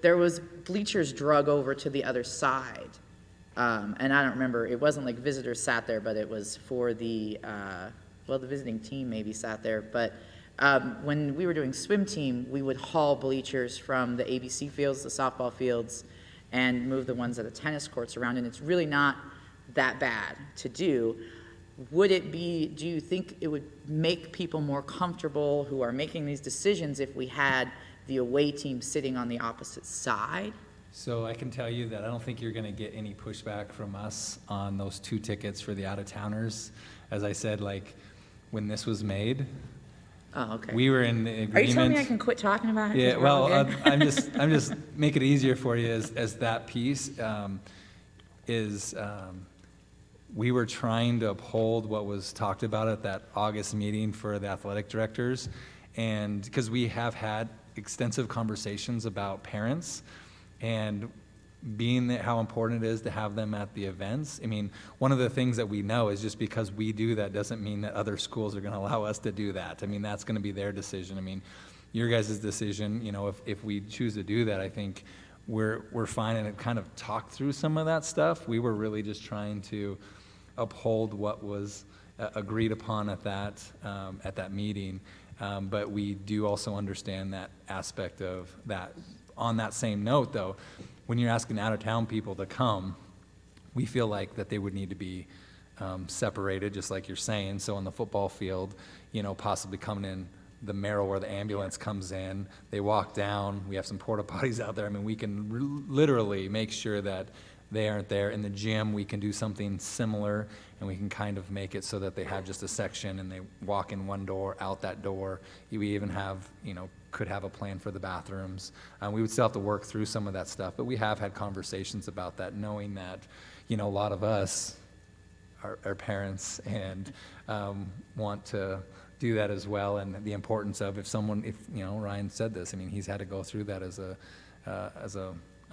there was bleachers drug over to the other side. And I don't remember, it wasn't like visitors sat there, but it was for the visiting team maybe sat there. But when we were doing swim team, we would haul bleachers from the ABC fields, the softball fields, and move the ones at the tennis courts around, and it's really not that bad to do. Do you think it would make people more comfortable who are making these decisions if we had the away team sitting on the opposite side? So I can tell you that I don't think you're going to get any pushback from us on those 2 tickets for the out-of-towners. As I said, when this was made, Oh, okay. we were in agreement. Are you telling me I can quit talking about it? Yeah, well, I'm just make it easier for you as that piece we were trying to uphold what was talked about at that August meeting for the athletic directors, and because we have had extensive conversations about parents and being how important it is to have them at the events. I mean, one of the things that we know is just because we do that doesn't mean that other schools are going to allow us to do that. I mean, that's going to be their decision. I mean, your guys' decision, if we choose to do that, I think we're fine, and it kind of talked through some of that stuff. We were really just trying to uphold what was agreed upon at that meeting. But we do also understand that aspect of that. On that same note, though, when you're asking out-of-town people to come, we feel like that they would need to be separated, just like you're saying. So on the football field, possibly coming in the Merrill where the ambulance comes in, they walk down, we have some porta potties out there. I mean, we can literally make sure that they aren't there. In the gym, we can do something similar, and we can kind of make it so that they have just a section and they walk in one door, out that door. We even have, could have a plan for the bathrooms. We would still have to work through some of that stuff, but we have had conversations about that, knowing that, you know, a lot of us are parents and want to do that as well, and the importance of if, you know, Ryan said this, I mean, he's had to go through that as a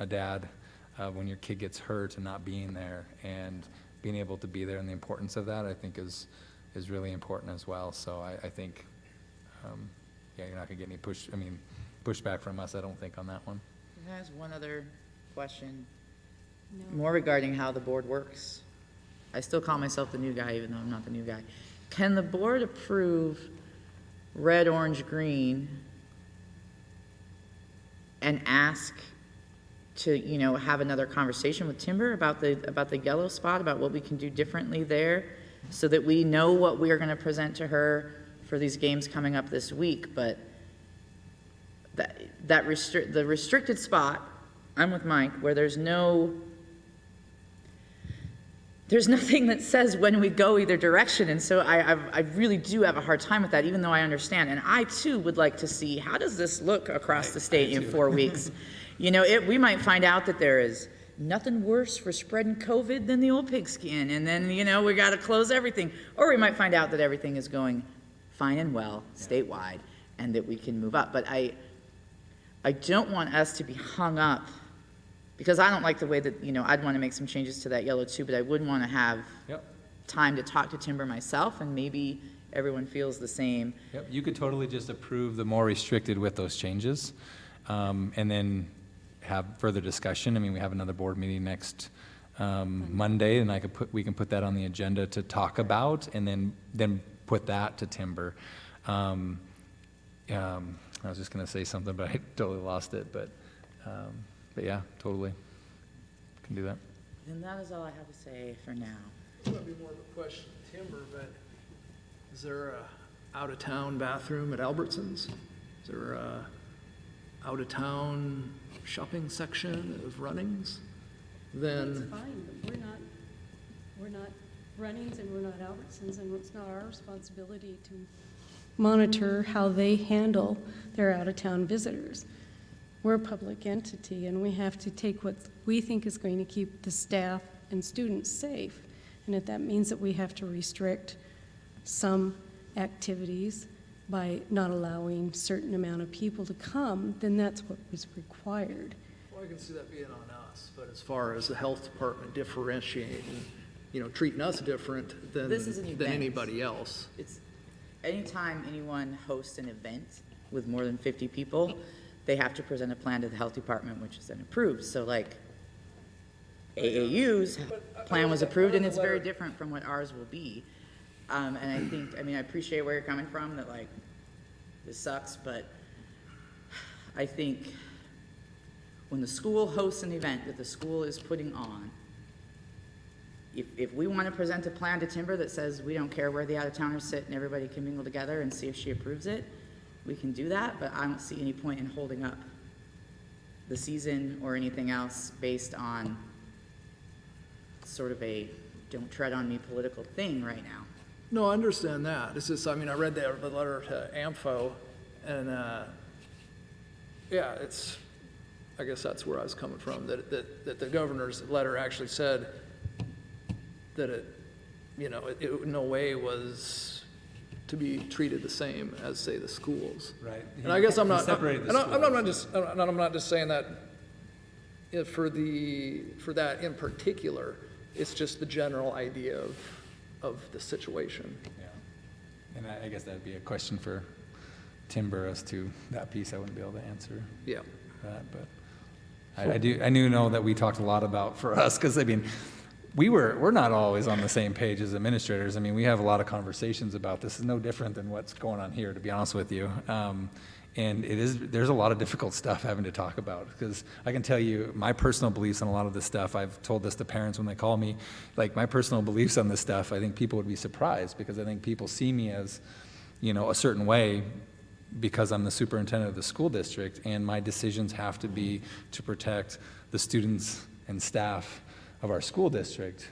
dad, when your kid gets hurt and not being there, and being able to be there, and the importance of that, I think is really important as well. So I think, yeah, you're not gonna get any pushback from us, I don't think, on that one. Can I ask one other question, No. more regarding how the board works? I still call myself the new guy, even though I'm not the new guy. Can the board approve red, orange, green and ask to, you know, have another conversation with Timber about the yellow spot, about what we can do differently there, so that we know what we are gonna present to her for these games coming up this week? But the restricted spot, I'm with Mike, where there's nothing that says when we go either direction, and so I really do have a hard time with that, even though I understand. And I too would like to see, how does this look across the state in 4 weeks? You know, we might find out that there is nothing worse for spreading COVID than the old pigskin, and then, you know, we gotta close everything. Or we might find out that everything is going fine and well statewide, and that we can move up. But I don't want us to be hung up, because I don't like the way that, you know, I'd want to make some changes to that yellow too, but I would want to have Yep. time to talk to Timber myself, and maybe everyone feels the same. Yep, you could totally just approve the more restricted with those changes, and then have further discussion. I mean, we have another board meeting next Monday, and we can put that on the agenda to talk about, and then put that to Timber. I was just gonna say something, but I totally lost it, but yeah, totally, can do that. And that is all I have to say for now. It's gonna be more of a question to Timber, but is there a out-of-town bathroom at Albertsons? Is there a out-of-town shopping section of Runnings? That's Then, fine, but we're not Runnings and we're not Albertsons, and it's not our responsibility to monitor how they handle their out-of-town visitors. We're a public entity, and we have to take what we think is going to keep the staff and students safe. And if that means that we have to restrict some activities by not allowing certain amount of people to come, then that's what was required. well, I can see that being on us, but as far as the health department differentiating, you know, treating us different than This is an event. anybody else. It's, anytime anyone hosts an event with more than 50 people, they have to present a plan to the health department, which is then approved. So like, AAU's plan was approved, and it's very different from what ours will be. And I think, I mean, I appreciate where you're coming from, that like, this sucks, but I think when the school hosts an event that the school is putting on, if we want to present a plan to Timber that says we don't care where the out-of-towners sit and everybody can mingle together and see if she approves it, we can do that, but I don't see any point in holding up the season or anything else based on sort of a don't tread on me political thing right now. No, I understand that. It's just, I mean, I read the letter to AMFO, and, yeah, it's, I guess that's where I was coming from, that the governor's letter actually said that it, you know, it in no way was to be treated the same as, say, the schools. Right. And I guess I'm not, Separated the and I'm schools. not just saying that for that in particular, it's just the general idea of the situation. Yeah, and I guess that'd be a question for Timber as to that piece. I wouldn't be able to answer Yeah. that, but I do know that we talked a lot about for us, because I mean, we're not always on the same page as administrators. I mean, we have a lot of conversations about this. Is no different than what's going on here, to be honest with you. And there's a lot of difficult stuff having to talk about, because I can tell you my personal beliefs on a lot of this stuff. I've told this to parents when they call me, like my personal beliefs on this stuff. I think people would be surprised, because I think people see me as, you know, a certain way because I'm the superintendent of the school district, and my decisions have to be to protect the students and staff of our school district.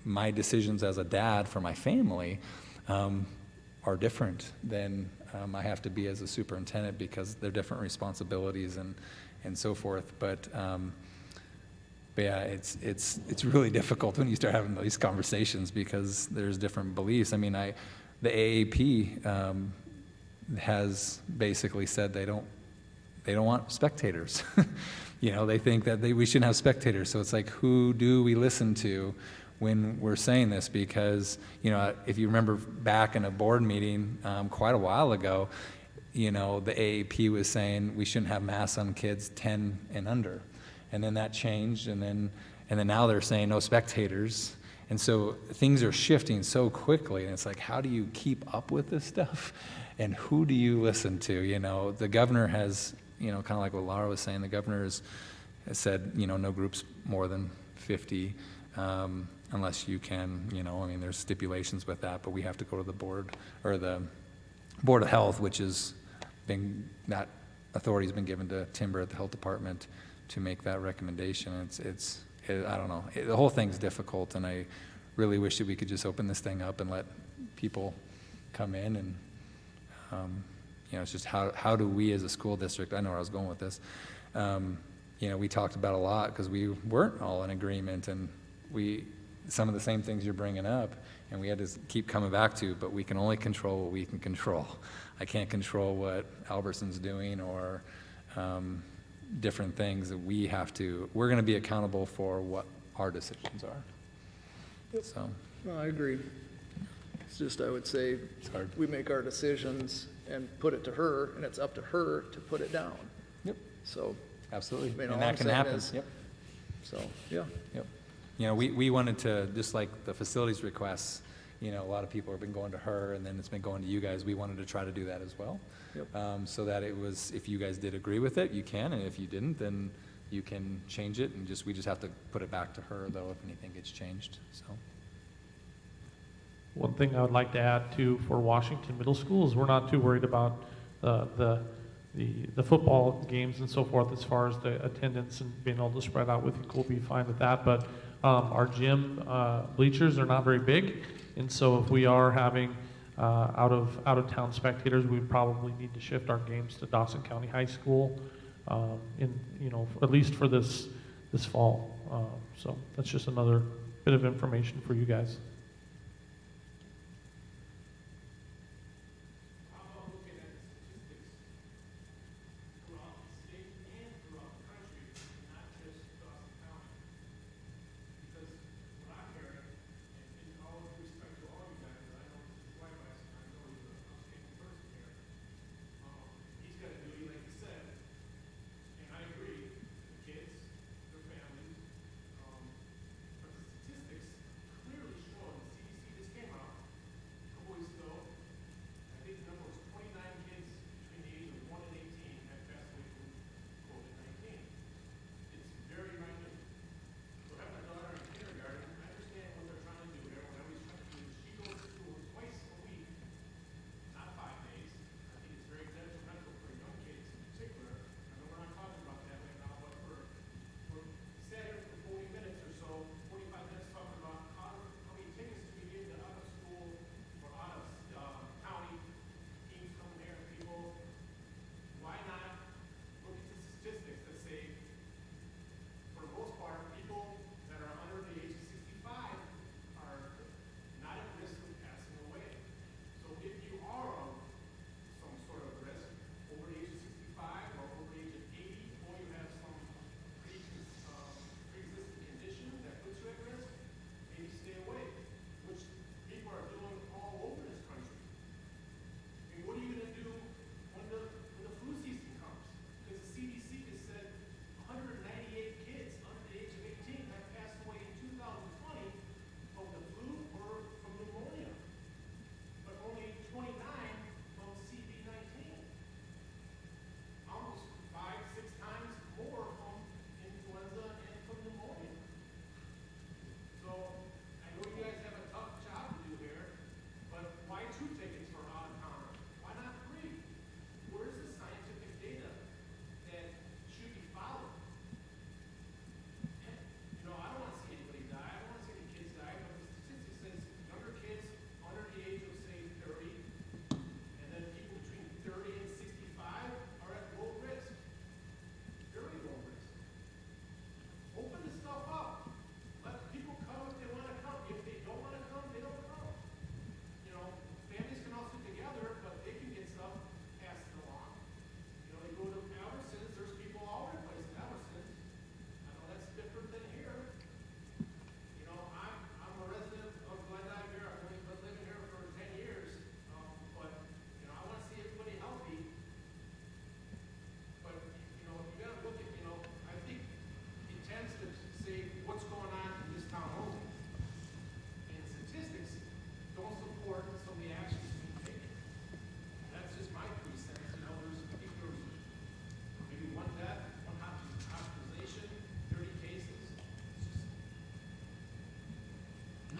My decisions as a dad for my family are different than I have to be as a superintendent because they're different responsibilities and so forth. But yeah, it's really difficult when you start having these conversations because there's different beliefs. I mean, the AAP has basically said they don't want spectators. You know, they think that we shouldn't have spectators. So it's like, who do we listen to when we're saying this? Because, you know, if you remember back in a board meeting quite a while ago, you know, the AAP was saying we shouldn't have masks on kids 10 and under. And then that changed, and then now they're saying no spectators. And so things are shifting so quickly, and it's like, how do you keep up with this stuff? And who do you listen to? You know, the governor has, you know, kind of like what Laura was saying, the governor has said, you know, no groups more than 50, unless you can, you know, I mean, there's stipulations with that, but we have to go to the board, or the Board of Health, which is that authority's been given to Timber at the Health Department to make that recommendation. I don't know, the whole thing's difficult, and I really wish that we could just open this thing up and let people come in and, you know, it's just how do we as a school district, I know where I was going with this, you know, we talked about a lot because we weren't all in agreement, and some of the same things you're bringing up, and we had to keep coming back to, but we can only control what we can control. I can't control what Albertson's doing or different things that we're going to be accountable for what our decisions are. So, No, I agree. It's just, I would say, hard. we make our decisions and put it to her, and it's up to her to put it down. Yep, So, absolutely. I mean, all And I'm that can saying happen. is- Yep. so, yeah. Yep. You know, we wanted to, just like the facilities requests, you know, a lot of people have been going to her, and then it's been going to you guys. We wanted to try to do that as well. Yep. So that it was, if you guys did agree with it, you can, and if you didn't, then you can change it, and we just have to put it back to her, though, if anything gets changed, so. One thing I would like to add too for Washington Middle School is we're not too worried about the football games and so forth as far as the attendance and being able to spread out. We think we'll be fine with that. But our gym bleachers are not very big, and so if we are having out of town spectators, we probably need to shift our games to Dawson County High School, at least for this fall. So that's just another bit of information for you guys. Statistics clearly show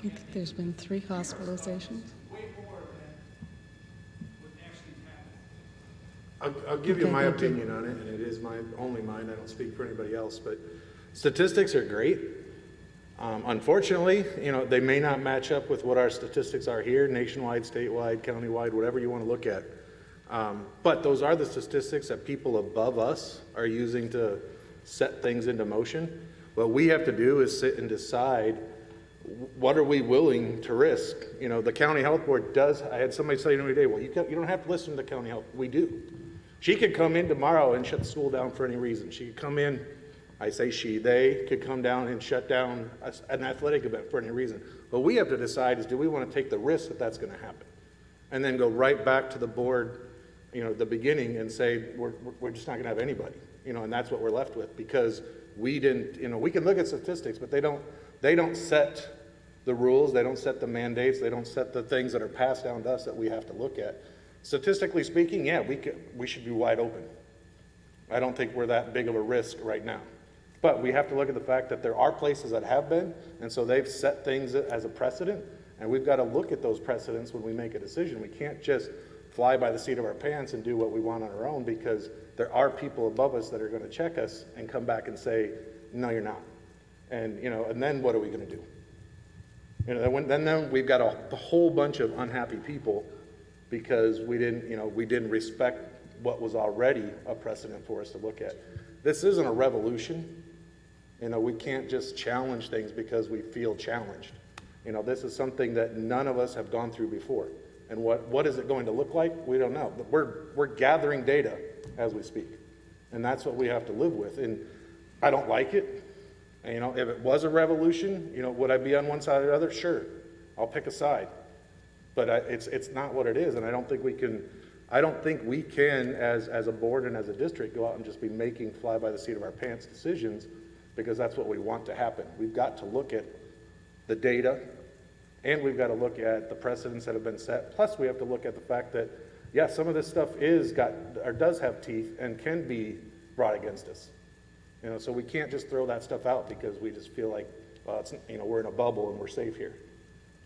I think there's been 3 hospitalizations. I'll give you Okay, my thank you. opinion on it, and it is only mine, I don't speak for anybody else, but statistics are great. Unfortunately, they may not match up with what our statistics are here, nationwide, statewide, countywide, whatever you want to look at. But those are the statistics that people above us are using to set things into motion. What we have to do is sit and decide, what are we willing to risk? The county health board does, I had somebody say to me today, well, you don't have to listen to the county health. We do. She could come in tomorrow and shut the school down for any reason. She could come in, I say she, they could come down and shut down an athletic event for any reason. What we have to decide is, do we want to take the risk that that's going to happen? And then go right back to the board, the beginning, and say, we're just not going to have anybody. And that's what we're left with, because we didn't, we can look at statistics, but they don't set the rules, they don't set the mandates, they don't set the things that are passed down to us that we have to look at. Statistically speaking, yeah, we should be wide open. I don't think we're that big of a risk right now. But we have to look at the fact that there are places that have been, and so they've set things as a precedent, and we've got to look at those precedents when we make a decision. We can't just fly by the seat of our pants and do what we want on our own, because there are people above us that are going to check us and come back and say, no, you're not. And, and then what are we going to do? Then we've got a whole bunch of unhappy people because we didn't respect what was already a precedent for us to look at. This isn't a revolution. We can't just challenge things because we feel challenged. This is something that none of us have gone through before. And what is it going to look like? We don't know. But we're gathering data as we speak. And that's what we have to live with. And I don't like it. If it was a revolution, would I be on one side or the other? Sure. I'll pick a side. But it's not what it is, and I don't think we can, as a board and as a district, go out and just be making fly by the seat of our pants decisions, because that's what we want to happen. We've got to look at the data, and we've got to look at the precedents that have been set. Plus, we have to look at the fact that, yeah, some of this stuff does have teeth and can be brought against us. So we can't just throw that stuff out because we just feel like, well, we're in a bubble and we're safe here.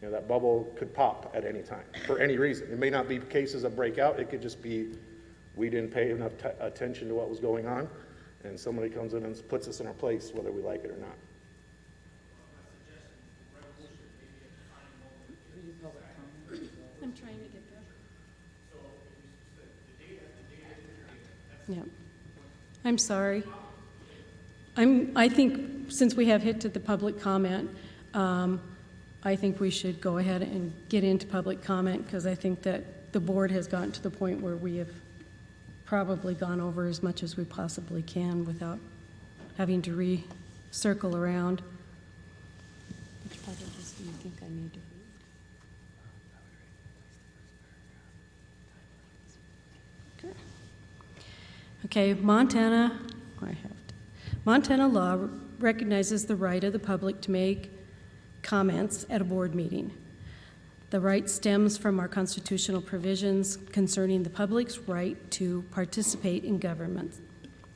That bubble could pop at any time for any reason. It may not be cases that break out. It could just be we didn't pay enough attention to what was going on, and somebody comes in and puts us in our place, whether we like it or not. I'm trying to get that. Yeah. I'm sorry. I think since we have hit to the public comment, I think we should go ahead and get into public comment, because I think that the board has gotten to the point where we have probably gone over as much as we possibly can without having to circle around. Which part of this do you think I need to read? Okay, Montana law recognizes the right of the public to make comments at a board meeting. The right stems from our constitutional provisions concerning the public's right to participate in government.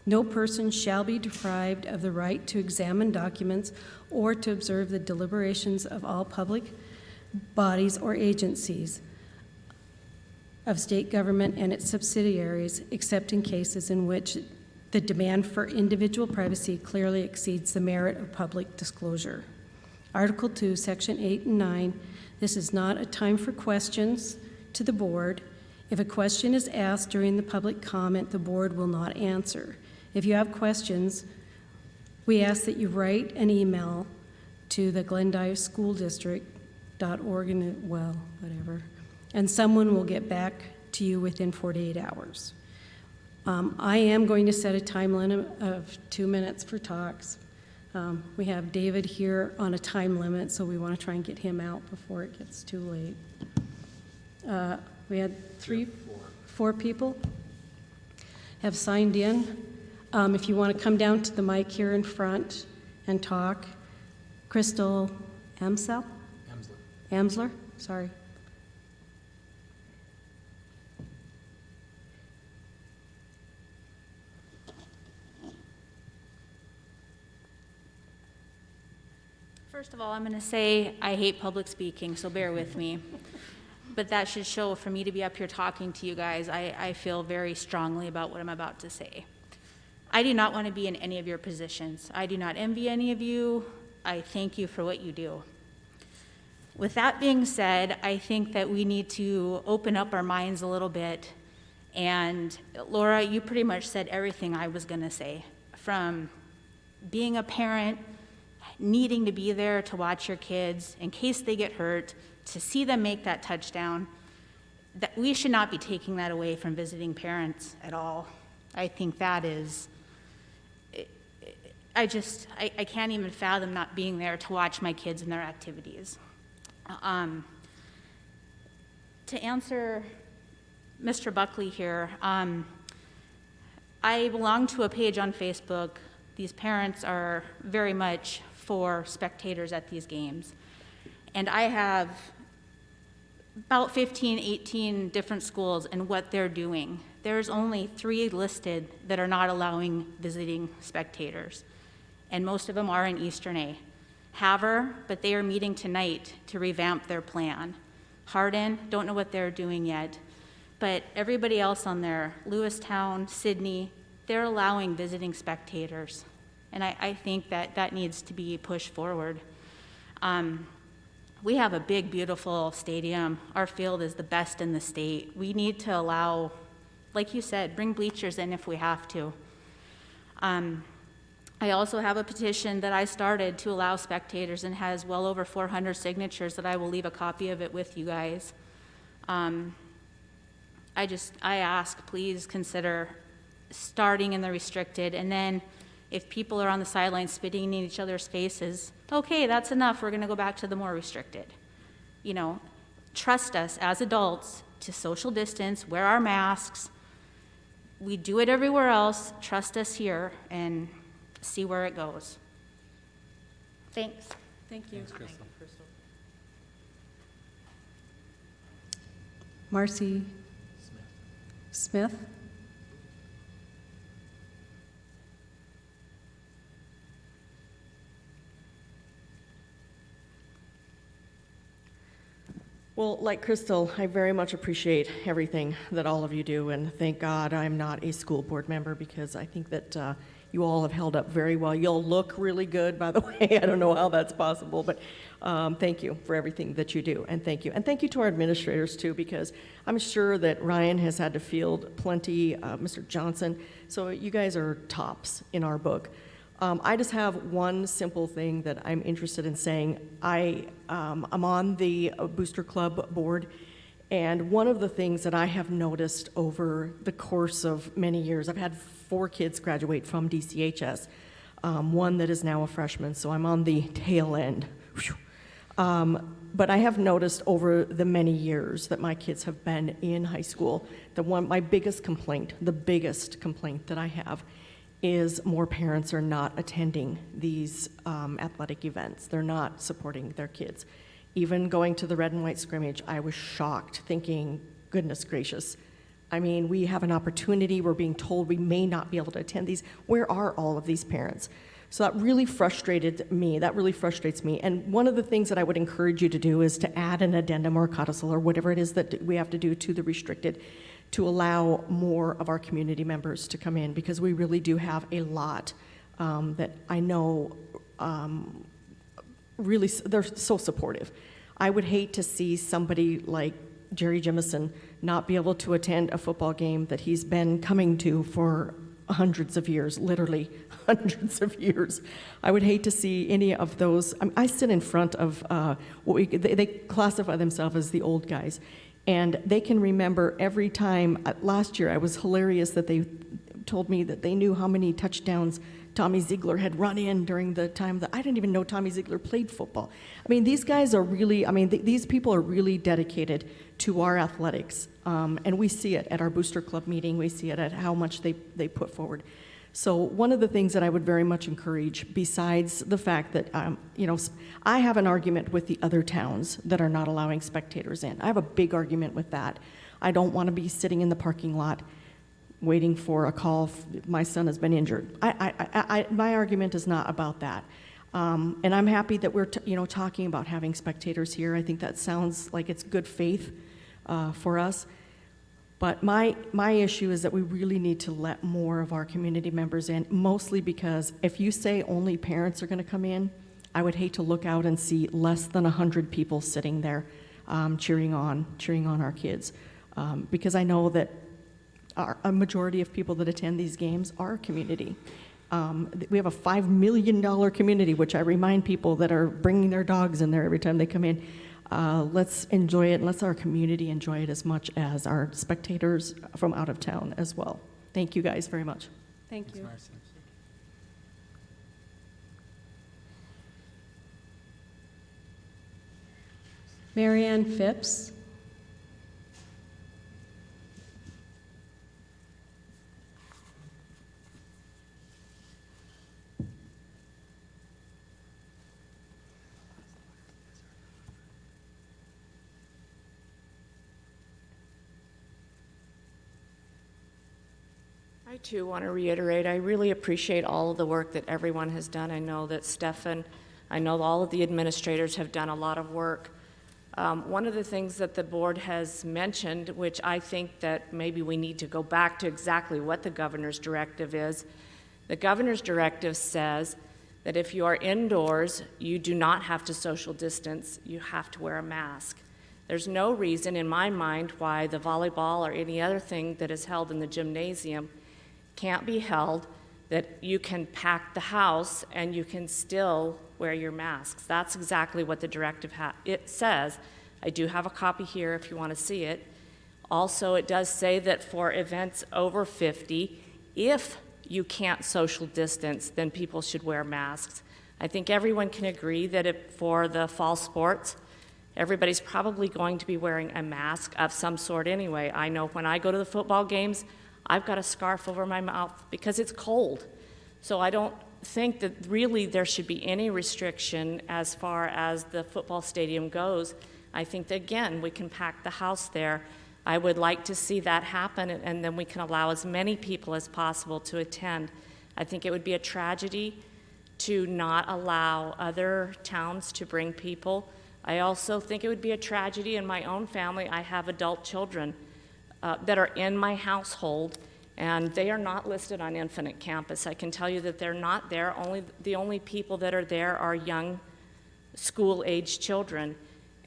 No person shall be deprived of the right to examine documents or to observe the deliberations of all public bodies or agencies of state government and its subsidiaries, except in cases in which the demand for individual privacy clearly exceeds the merit of public disclosure. Article 2, Section 8 and 9, this is not a time for questions to the board. If a question is asked during the public comment, the board will not answer. If you have questions, we ask that you write an email to the Glendive School District.org and someone will get back to you within 48 hours. I am going to set a time limit of 2 minutes for talks. We have David here on a time limit, so we want to try and get him out before it gets too late. We had four people have signed in. If you want to come down to the mic here in front and talk. Crystal Amsler, sorry. First of all, I'm going to say I hate public speaking, so bear with me. But that should show for me to be up here talking to you guys. I feel very strongly about what I'm about to say. I do not want to be in any of your positions. I do not envy any of you. I thank you for what you do. With that being said, I think that we need to open up our minds a little bit. And Laura, you pretty much said everything I was going to say. From being a parent, needing to be there to watch your kids in case they get hurt, to see them make that touchdown, that we should not be taking that away from visiting parents at all. I think that is, I can't even fathom not being there to watch my kids in their activities. To answer Mr. Buckley here, I belong to a page on Facebook. These parents are very much for spectators at these games. And I have about 15, 18 different schools and what they're doing. There's only 3 listed that are not allowing visiting spectators. And most of them are in Eastern A. Havre, but they are meeting tonight to revamp their plan. Hardin, don't know what they're doing yet. But everybody else on there, Lewistown, Sydney, they're allowing visiting spectators. And I think that that needs to be pushed forward. We have a big, beautiful stadium. Our field is the best in the state. We need to allow, like you said, bring bleachers in if we have to. I also have a petition that I started to allow spectators and has well over 400 signatures that I will leave a copy of it with you guys. I ask, please consider starting in the restricted, and then if people are on the sidelines spitting in each other's faces, okay, that's enough, we're gonna go back to the more restricted. You know, trust us as adults to social distance, wear our masks. We do it everywhere else, trust us here, and see where it goes. Thanks. Thank you. Thanks, Crystal. Marcy Smith? Well, like Crystal, I very much appreciate everything that all of you do, and thank God I'm not a school board member, because I think that you all have held up very well. You'll look really good, by the way. I don't know how that's possible, but thank you for everything that you do, and thank you. And thank you to our administrators, too, because I'm sure that Ryan has had to field plenty, Mr. Johnson, so you guys are tops in our book. I just have one simple thing that I'm interested in saying. I'm on the Booster Club board, and one of the things that I have noticed over the course of many years, I've had 4 kids graduate from DCHS, one that is now a freshman, so I'm on the tail end. But I have noticed over the many years that my kids have been in high school, my biggest complaint, the biggest complaint that I have, is more parents are not attending these athletic events. They're not supporting their kids. Even going to the red and white scrimmage, I was shocked, thinking, goodness gracious. I mean, we have an opportunity, we're being told we may not be able to attend these. Where are all of these parents? So that really frustrated me, that really frustrates me. And one of the things that I would encourage you to do is to add an addendum or a codicil or whatever it is that we have to do to the restricted, to allow more of our community members to come in, because we really do have a lot that I know really, they're so supportive. I would hate to see somebody like Jerry Jemison not be able to attend a football game that he's been coming to for hundreds of years, literally hundreds of years. I would hate to see any of those. I sit in front of they classify themselves as the old guys. And they can remember every time. Last year, I was hilarious that they told me that they knew how many touchdowns Tommy Ziegler had run in during the time that I didn't even know Tommy Ziegler played football. I mean, these guys are really, these people are really dedicated to our athletics. And we see it at our Booster Club meeting. We see it at how much they put forward. So one of the things that I would very much encourage, besides the fact that, I have an argument with the other towns that are not allowing spectators in. I have a big argument with that. I don't want to be sitting in the parking lot waiting for a call, my son has been injured. My argument is not about that. And I'm happy that we're, talking about having spectators here. I think that sounds like it's good faith for us. But my issue is that we really need to let more of our community members in, mostly because if you say only parents are going to come in, I would hate to look out and see less than 100 people sitting there cheering on our kids. Because I know that a majority of people that attend these games are community. We have a $5 million community, which I remind people that are bringing their dogs in there every time they come in. Let's enjoy it, and let's our community enjoy it as much as our spectators from out of town as well. Thank you guys very much. Thank you. Marianne Phipps. I too want to reiterate, I really appreciate all of the work that everyone has done. I know that Stefan, I know all of the administrators have done a lot of work. One of the things that the board has mentioned, which I think that maybe we need to go back to exactly what the governor's directive is. The governor's directive says that if you are indoors, you do not have to social distance, you have to wear a mask. There's no reason in my mind why the volleyball or any other thing that is held in the gymnasium can't be held, that you can pack the house and you can still wear your masks. That's exactly what the directive it says. I do have a copy here if you want to see it. Also, it does say that for events over 50, if you can't social distance, then people should wear masks. I think everyone can agree that for the fall sports, everybody's probably going to be wearing a mask of some sort anyway. I know when I go to the football games, I've got a scarf over my mouth because it's cold. So I don't think that really there should be any restriction as far as the football stadium goes. I think that, again, we can pack the house there. I would like to see that happen, and then we can allow as many people as possible to attend. I think it would be a tragedy to not allow other towns to bring people. I also think it would be a tragedy in my own family. I have adult children that are in my household, and they are not listed on Infinite Campus. I can tell you that they're not there. The only people that are there are young school-age children.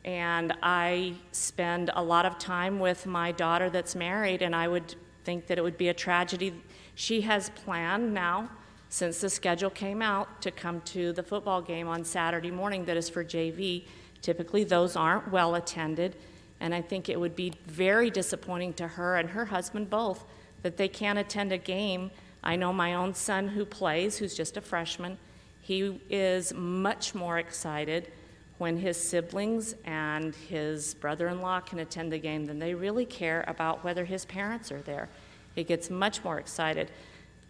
And I spend a lot of time with my daughter that's married, and I would think that it would be a tragedy. She has planned now, since the schedule came out, to come to the football game on Saturday morning that is for JV. Typically, those aren't well attended. And I think it would be very disappointing to her and her husband both that they can't attend a game. I know my own son who plays, who's just a freshman, he is much more excited when his siblings and his brother-in-law can attend the game than they really care about whether his parents are there. He gets much more excited.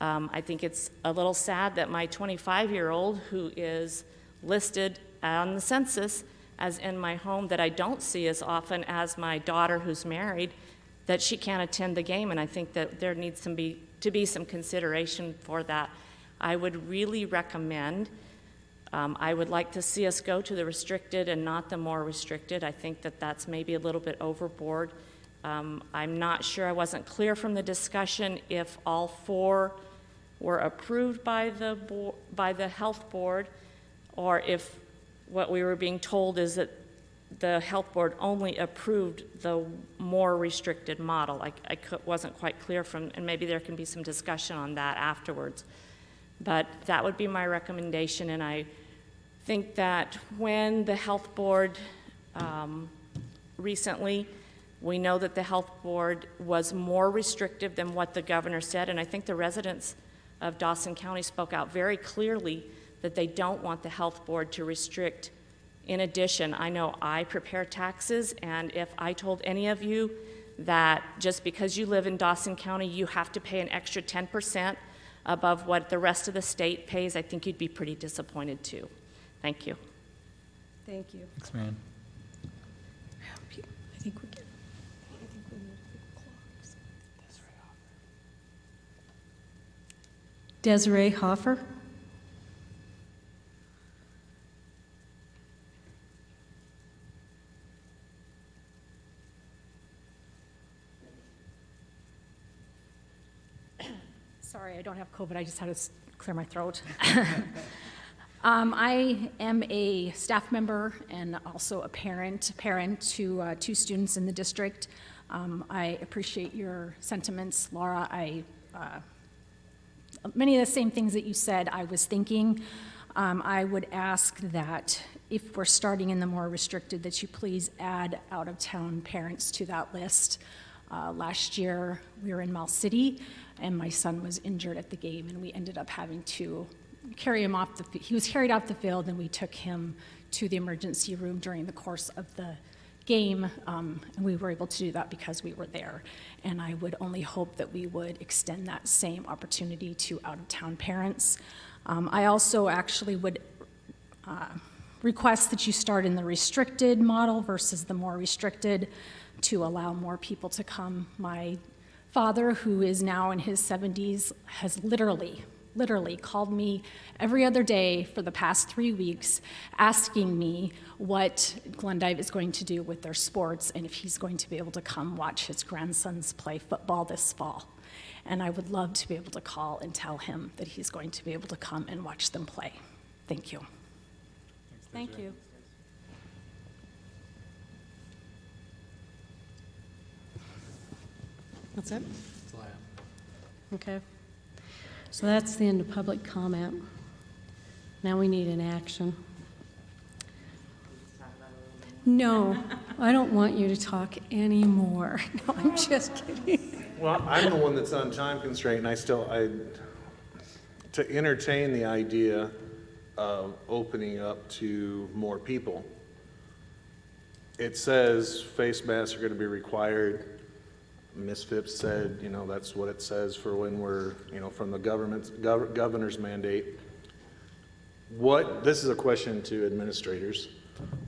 I think it's a little sad that my 25-year-old, who is listed on the census as in my home, that I don't see as often as my daughter who's married, that she can't attend the game, and I think that there needs to be some consideration for that. I would really recommend, I would like to see us go to the restricted and not the more restricted. I think that that's maybe a little bit overboard. I'm not sure, I wasn't clear from the discussion if all four were approved by the health board, or if what we were being told is that the health board only approved the more restricted model. I wasn't quite clear from, and maybe there can be some discussion on that afterwards. But that would be my recommendation, and I think that when the health board recently, we know that the health board was more restrictive than what the governor said, and I think the residents of Dawson County spoke out very clearly that they don't want the health board to restrict. In addition, I know I prepare taxes, and if I told any of you that just because you live in Dawson County, you have to pay an extra 10% above what the rest of the state pays, I think you'd be pretty disappointed too. Thank you. Thank you. Thanks, Marianne. I think we need clocks. Desiree Hoffer. Sorry, I don't have COVID. I just had to clear my throat. I am a staff member and also a parent to 2 students in the district. I appreciate your sentiments, Laura. Many of the same things that you said, I was thinking. I would ask that if we're starting in the more restricted, that you please add out-of-town parents to that list. Last year, we were in Mill City, and my son was injured at the game, and we ended up having to carry him off he was carried off the field, and we took him to the emergency room during the course of the game, and we were able to do that because we were there. And I would only hope that we would extend that same opportunity to out-of-town parents. I also actually would request that you start in the restricted model versus the more restricted to allow more people to come. My father, who is now in his 70s, has literally called me every other day for the past 3 weeks asking me what Glendive is going to do with their sports and if he's going to be able to come watch his grandsons play football this fall. And I would love to be able to call and tell him that he's going to be able to come and watch them play. Thank you. Thank you. What's that? Okay. So that's the end of public comment. Now we need an action. No, I don't want you to talk anymore. No, I'm just kidding. Well, I'm the one that's on time constraint, and to entertain the idea of opening up to more people. It says face masks are going to be required. Ms. Phipps said, that's what it says for when we're, from the governor's mandate. This is a question to administrators.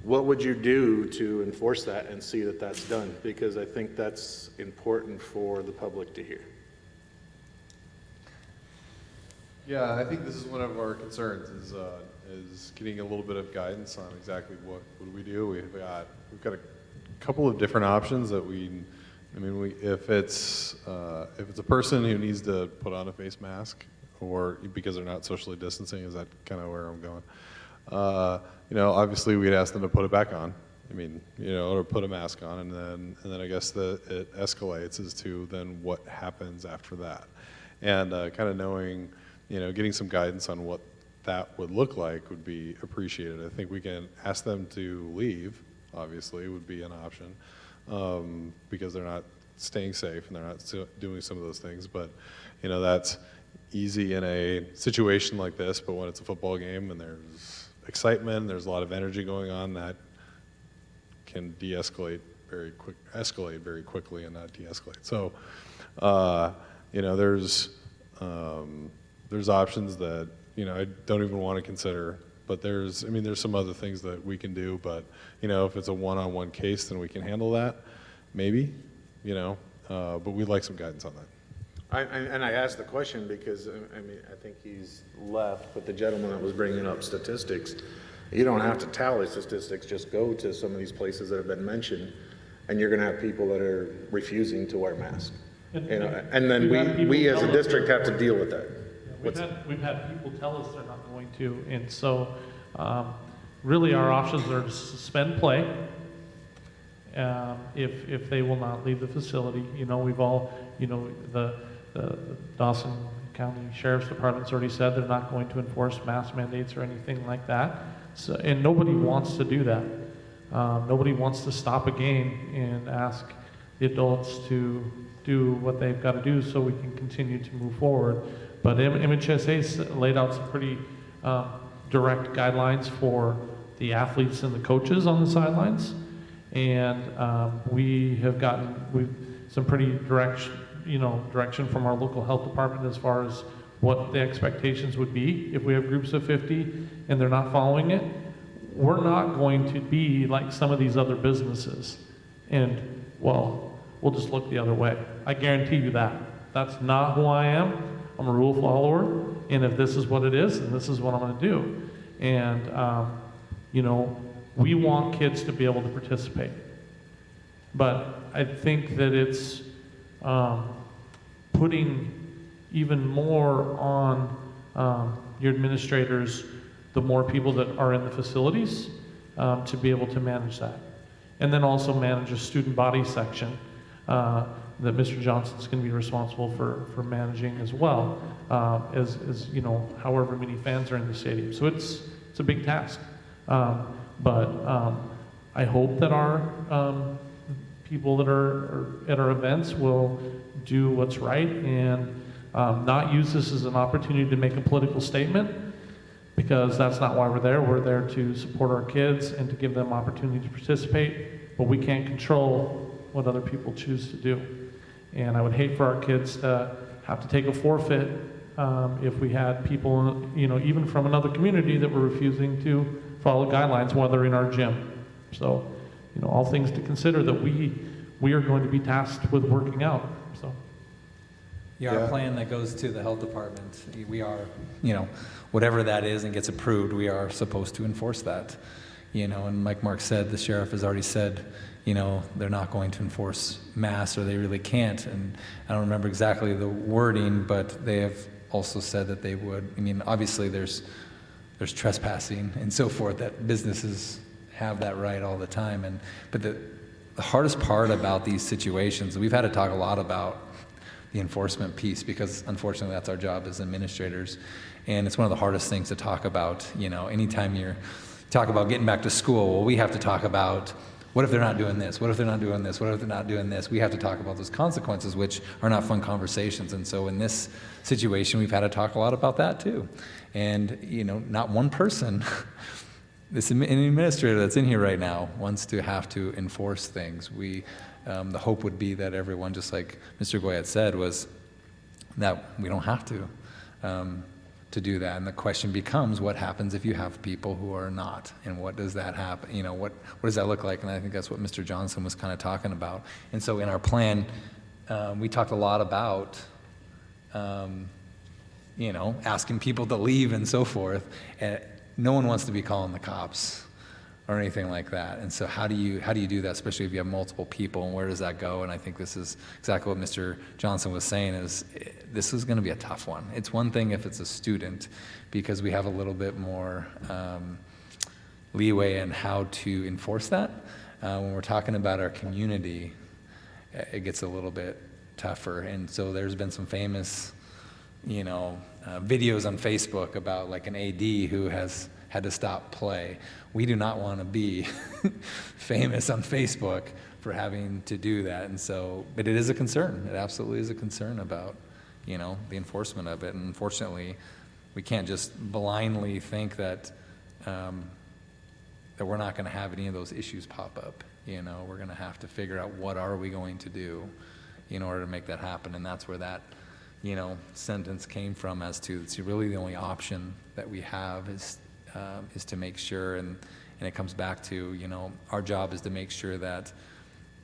What would you do to enforce that and see that that's done? Because I think that's important for the public to hear. Yeah, I think this is one of our concerns is getting a little bit of guidance on exactly what do we do. We've got a couple of different options that if it's a person who needs to put on a face mask or because they're not socially distancing, is that kind of where I'm going? Obviously we'd ask them to put it back on. Or put a mask on, and then I guess it escalates as to then what happens after that, and kind of knowing, getting some guidance on what that would look like would be appreciated. I think we can ask them to leave. Obviously, would be an option because they're not staying safe and they're not doing some of those things. But that's easy in a situation like this. But when it's a football game and there's excitement, there's a lot of energy going on, that can escalate very quickly and not de-escalate. So, there's options that, I don't even want to consider, but there's some other things that we can do, but, if it's a one-on-one case, then we can handle that, maybe, but we'd like some guidance on that. I asked the question because, I think he's left, but the gentleman that was bringing up statistics, you don't have to tally statistics, just go to some of these places that have been mentioned, and you're going to have people that are refusing to wear masks. And then we as a district have to deal with that. We've had people tell us they're not going to, and so really our options are to suspend play if they will not leave the facility. We've all, the Dawson County Sheriff's Department's already said they're not going to enforce mask mandates or anything like that. So, and nobody wants to do that. Nobody wants to stop a game and ask the adults to do what they've got to do so we can continue to move forward. But MHSA laid out some pretty direct guidelines for the athletes and the coaches on the sidelines, and we have gotten some pretty direction from our local health department as far as what the expectations would be if we have groups of 50 and they're not following it. We're not going to be like some of these other businesses, and we'll just look the other way. I guarantee you that. That's not who I am. I'm a rule follower, and if this is what it is, then this is what I'm going to do. And, we want kids to be able to participate. But I think that it's putting even more on your administrators, the more people that are in the facilities, to be able to manage that. And then also manage a student body section that Mr. Johnson's going to be responsible for managing as well, as you know, however many fans are in the stadium. So it's a big task. But I hope that our people that are at our events will do what's right and not use this as an opportunity to make a political statement, because that's not why we're there. We're there to support our kids and to give them opportunity to participate, but we can't control what other people choose to do. And I would hate for our kids to have to take a forfeit if we had people, you know, even from another community that were refusing to follow guidelines while they're in our gym. So, you know, all things to consider that we are going to be tasked with working out, so. Yeah, our plan that goes to the health department, we are, you know, whatever that is and gets approved, we are supposed to enforce that. You know, and like Mark said, the sheriff has already said, you know, they're not going to enforce masks, or they really can't. And I don't remember exactly the wording, but they have also said that they would. I mean, obviously there's trespassing and so forth, that businesses have that right all the time. But the hardest part about these situations, we've had to talk a lot about the enforcement piece, because unfortunately that's our job as administrators. And it's one of the hardest things to talk about. You know, anytime you talk about getting back to school, well, we have to talk about, what if they're not doing this? What if they're not doing this? What if they're not doing this? We have to talk about those consequences, which are not fun conversations. And so in this situation, we've had to talk a lot about that too. And, you know, not one person, an administrator that's in here right now, wants to have to enforce things. The hope would be that everyone, just like Mr. Goyette said, was that we don't have to do that. And the question becomes, what happens if you have people who are not? And what does that happen? You know, what does that look like? And I think that's what Mr. Johnson was kind of talking about. And so in our plan, we talked a lot about, you know, asking people to leave and so forth. And no one wants to be calling the cops or anything like that. And so how do you do that, especially if you have multiple people, and where does that go? And I think this is exactly what Mr. Johnson was saying, is this is going to be a tough one. It's one thing if it's a student, because we have a little bit more leeway in how to enforce that. When we're talking about our community, it gets a little bit tougher. And so there's been some famous, you know, videos on Facebook about like an AD who has had to stop play. We do not want to be famous on Facebook for having to do that. And so, but it is a concern. It absolutely is a concern about, you know, the enforcement of it. And unfortunately, we can't just blindly think that that we're not going to have any of those issues pop up. You know, we're going to have to figure out what are we going to do in order to make that happen. And that's where that, you know, sentence came from, as to it's really the only option that we have is to make sure, and it comes back to, you know, our job is to make sure that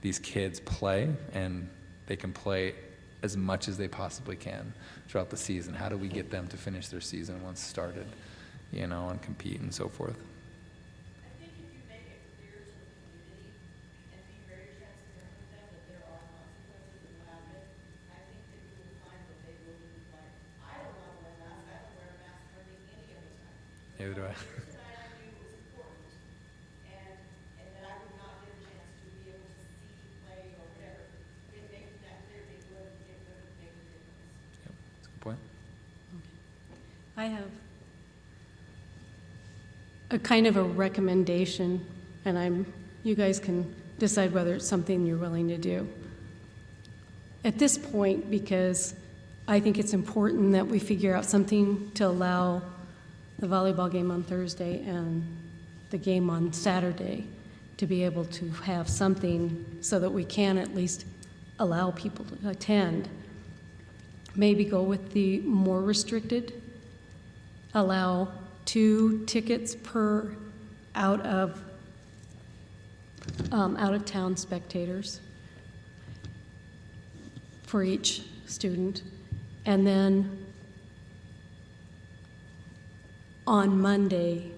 these kids play, and they can play as much as they possibly can throughout the season. How do we get them to finish their season once started, you know, and compete and so forth? I think if you make it clear to the community and be very transparent with them that there are consequences that will happen, I think that you will find that they will be like, I don't want to wear a mask, I don't wear a mask hardly any of the time. Neither do I. Here's tonight I knew was important, and that I would not get a chance to be able to see, play, or whatever. If making that clear, it would make a difference. Yep, that's a good point. I have a kind of a recommendation, and you guys can decide whether it's something you're willing to do. At this point, because I think it's important that we figure out something to allow the volleyball game on Thursday and the game on Saturday to be able to have something so that we can at least allow people to attend. Maybe go with the more restricted, allow 2 tickets per out of town spectators for each student. And then on Monday,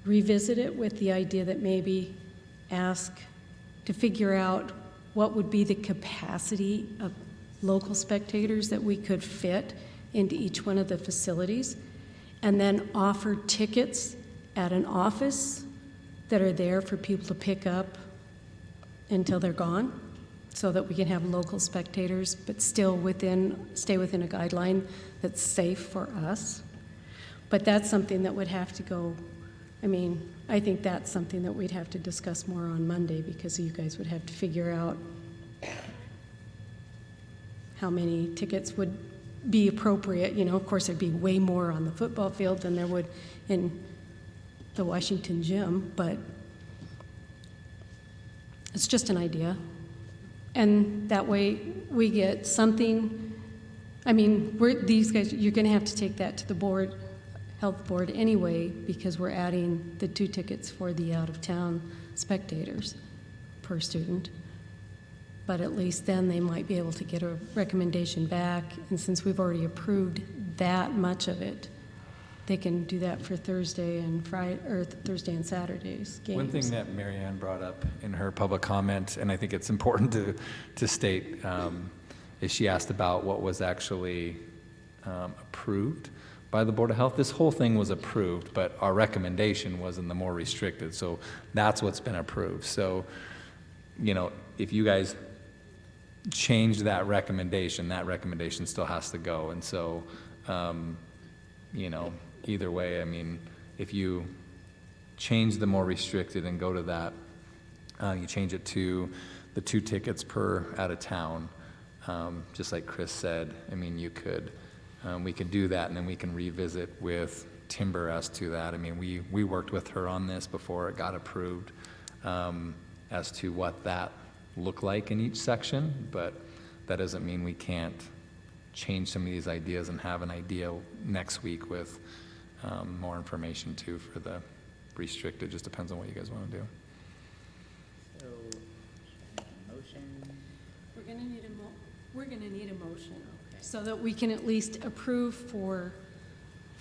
revisit it with the idea that maybe ask to figure out what would be the capacity of local spectators that we could fit into each one of the facilities, and then offer tickets at an office that are there for people to pick up until they're gone, so that we can have local spectators, but still stay within a guideline that's safe for us. But that's something that would have to go, I think that's something that we'd have to discuss more on Monday, because you guys would have to figure out how many tickets would be appropriate. Of course, there'd be way more on the football field than there would in the Washington gym, but it's just an idea. And that way we get something, these guys, you're gonna have to take that to the health board anyway, because we're adding the 2 tickets for the out-of-town spectators per student. But at least then they might be able to get a recommendation back, and since we've already approved that much of it, they can do that for Thursday and Thursday and Saturday's games. One thing that Mary Ann brought up in her public comment, and I think it's important to state, is she asked about what was actually approved by the Board of Health. This whole thing was approved, but our recommendation was in the more restricted, so that's what's been approved. So, if you guys change that recommendation still has to go. And so, either way, if you change the more restricted and go to that, you change it to the 2 tickets per out of town, just like Chris said, you could, we could do that, and then we can revisit with Timber as to that. We worked with her on this before it got approved, as to what that looked like in each section, but that doesn't mean we can't change some of these ideas and have an idea next week with more information too for the restricted. Just depends on what you guys want to do. So, motion, We're gonna need a motion, so that we can at least approve for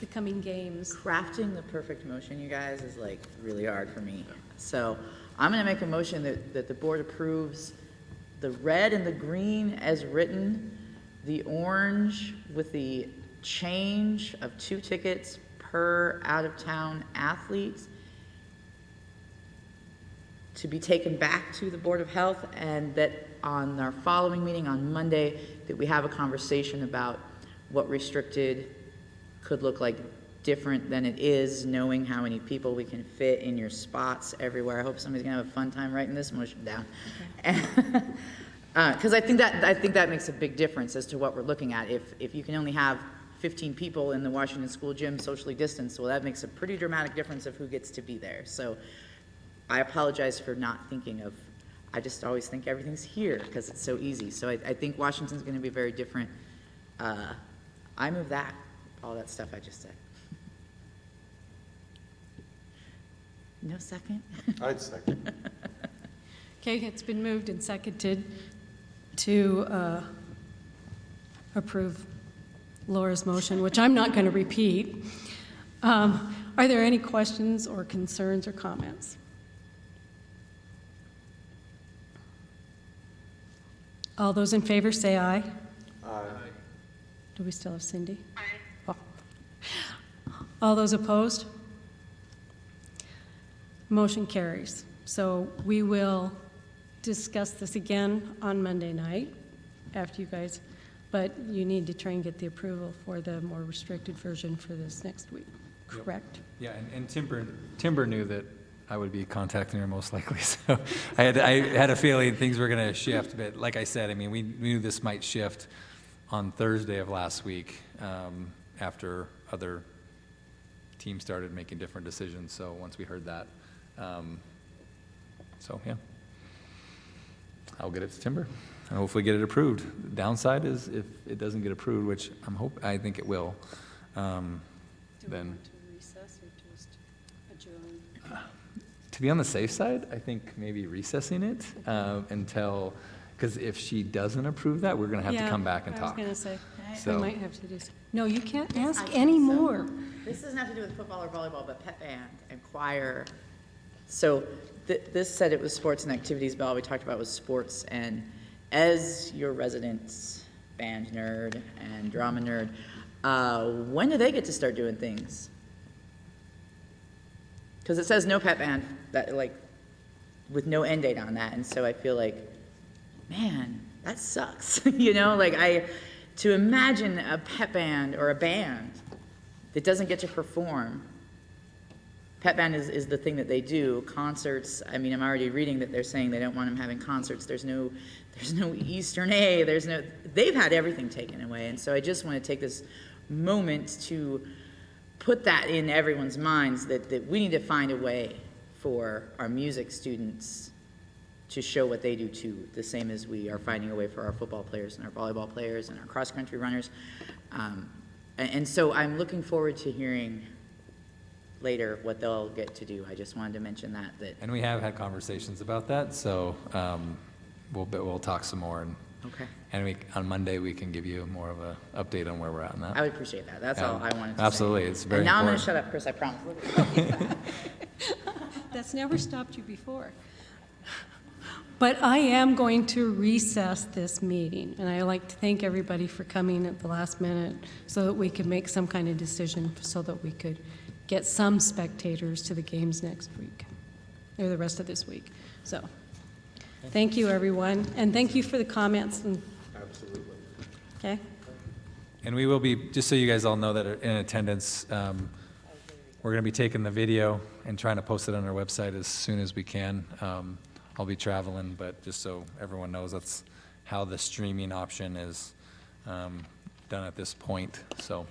the coming games. crafting the perfect motion, you guys, is like really hard for me. So I'm gonna make a motion that the board approves the red and the green as written, the orange with the change of 2 tickets per out-of-town athlete to be taken back to the Board of Health, and that on our following meeting on Monday, that we have a conversation about what restricted could look like different than it is, knowing how many people we can fit in your spots everywhere. I hope somebody's gonna have a fun time writing this motion down. Because I think that makes a big difference as to what we're looking at. If you can only have 15 people in the Washington School gym socially distanced, well, that makes a pretty dramatic difference of who gets to be there. So I apologize for not thinking of, I just always think everything's here because it's so easy. So I think Washington's going to be very different. I move that, all that stuff I just said. No second? I'd second. Okay, it's been moved and seconded to approve Laura's motion, which I'm not going to repeat. Are there any questions or concerns or comments? All those in favor say aye. Aye. Do we still have Cindy? Aye. All those opposed? Motion carries. So we will discuss this again on Monday night after you guys, but you need to try and get the approval for the more restricted version for this next week, correct? Yeah, and Timber knew that I would be contacting her most likely, so I had a feeling things were going to shift, but like I said, we knew this might shift on Thursday of last week after other teams started making different decisions, so once we heard that, so yeah, I'll get it to Timber and hopefully get it approved. Downside is if it doesn't get approved, which I think it will, then. Do we want to recess or just adjourn? To be on the safe side, I think maybe recessing it until, because if she doesn't approve that, we're going to have to come back and talk. I was going to say, So- we might have to do, no, you can't ask anymore. This doesn't have to do with football or volleyball, but pep band and choir. So this said it was sports and activities, but all we talked about was sports. And as your residents' band nerd and drama nerd. When do they get to start doing things? Because it says no pep band, that, like, with no end date on that, and so I feel like, man, that sucks. You know, like, to imagine a pep band or a band that doesn't get to perform. Pep band is the thing that they do. Concerts, I mean, I'm already reading that they're saying they don't want them having concerts. There's no Eastern A, they've had everything taken away. And so I just want to take this moment to put that in everyone's minds that we need to find a way for our music students to show what they do too, the same as we are finding a way for our football players and our volleyball players and our cross-country runners. And so I'm looking forward to hearing later what they'll get to do. I just wanted to mention that. And we have had conversations about that, so we'll talk some more. Okay. And on Monday, we can give you more of an update on where we're at on that. I would appreciate that. That's all I wanted to Absolutely, say. it's very And now important. I'm going to shut up, Chris, I promise. That's never stopped you before. But I am going to recess this meeting, and I'd like to thank everybody for coming at the last minute so that we could make some kind of decision so that we could get some spectators to the games next week, or the rest of this week. So, thank you, everyone, and thank you for the comments. Absolutely. Okay? And we will be, just so you guys all know that are in attendance, we're going to be taking the video and trying to post it on our website as soon as we can. I'll be traveling, but just so everyone knows, that's how the streaming option is done at this point. So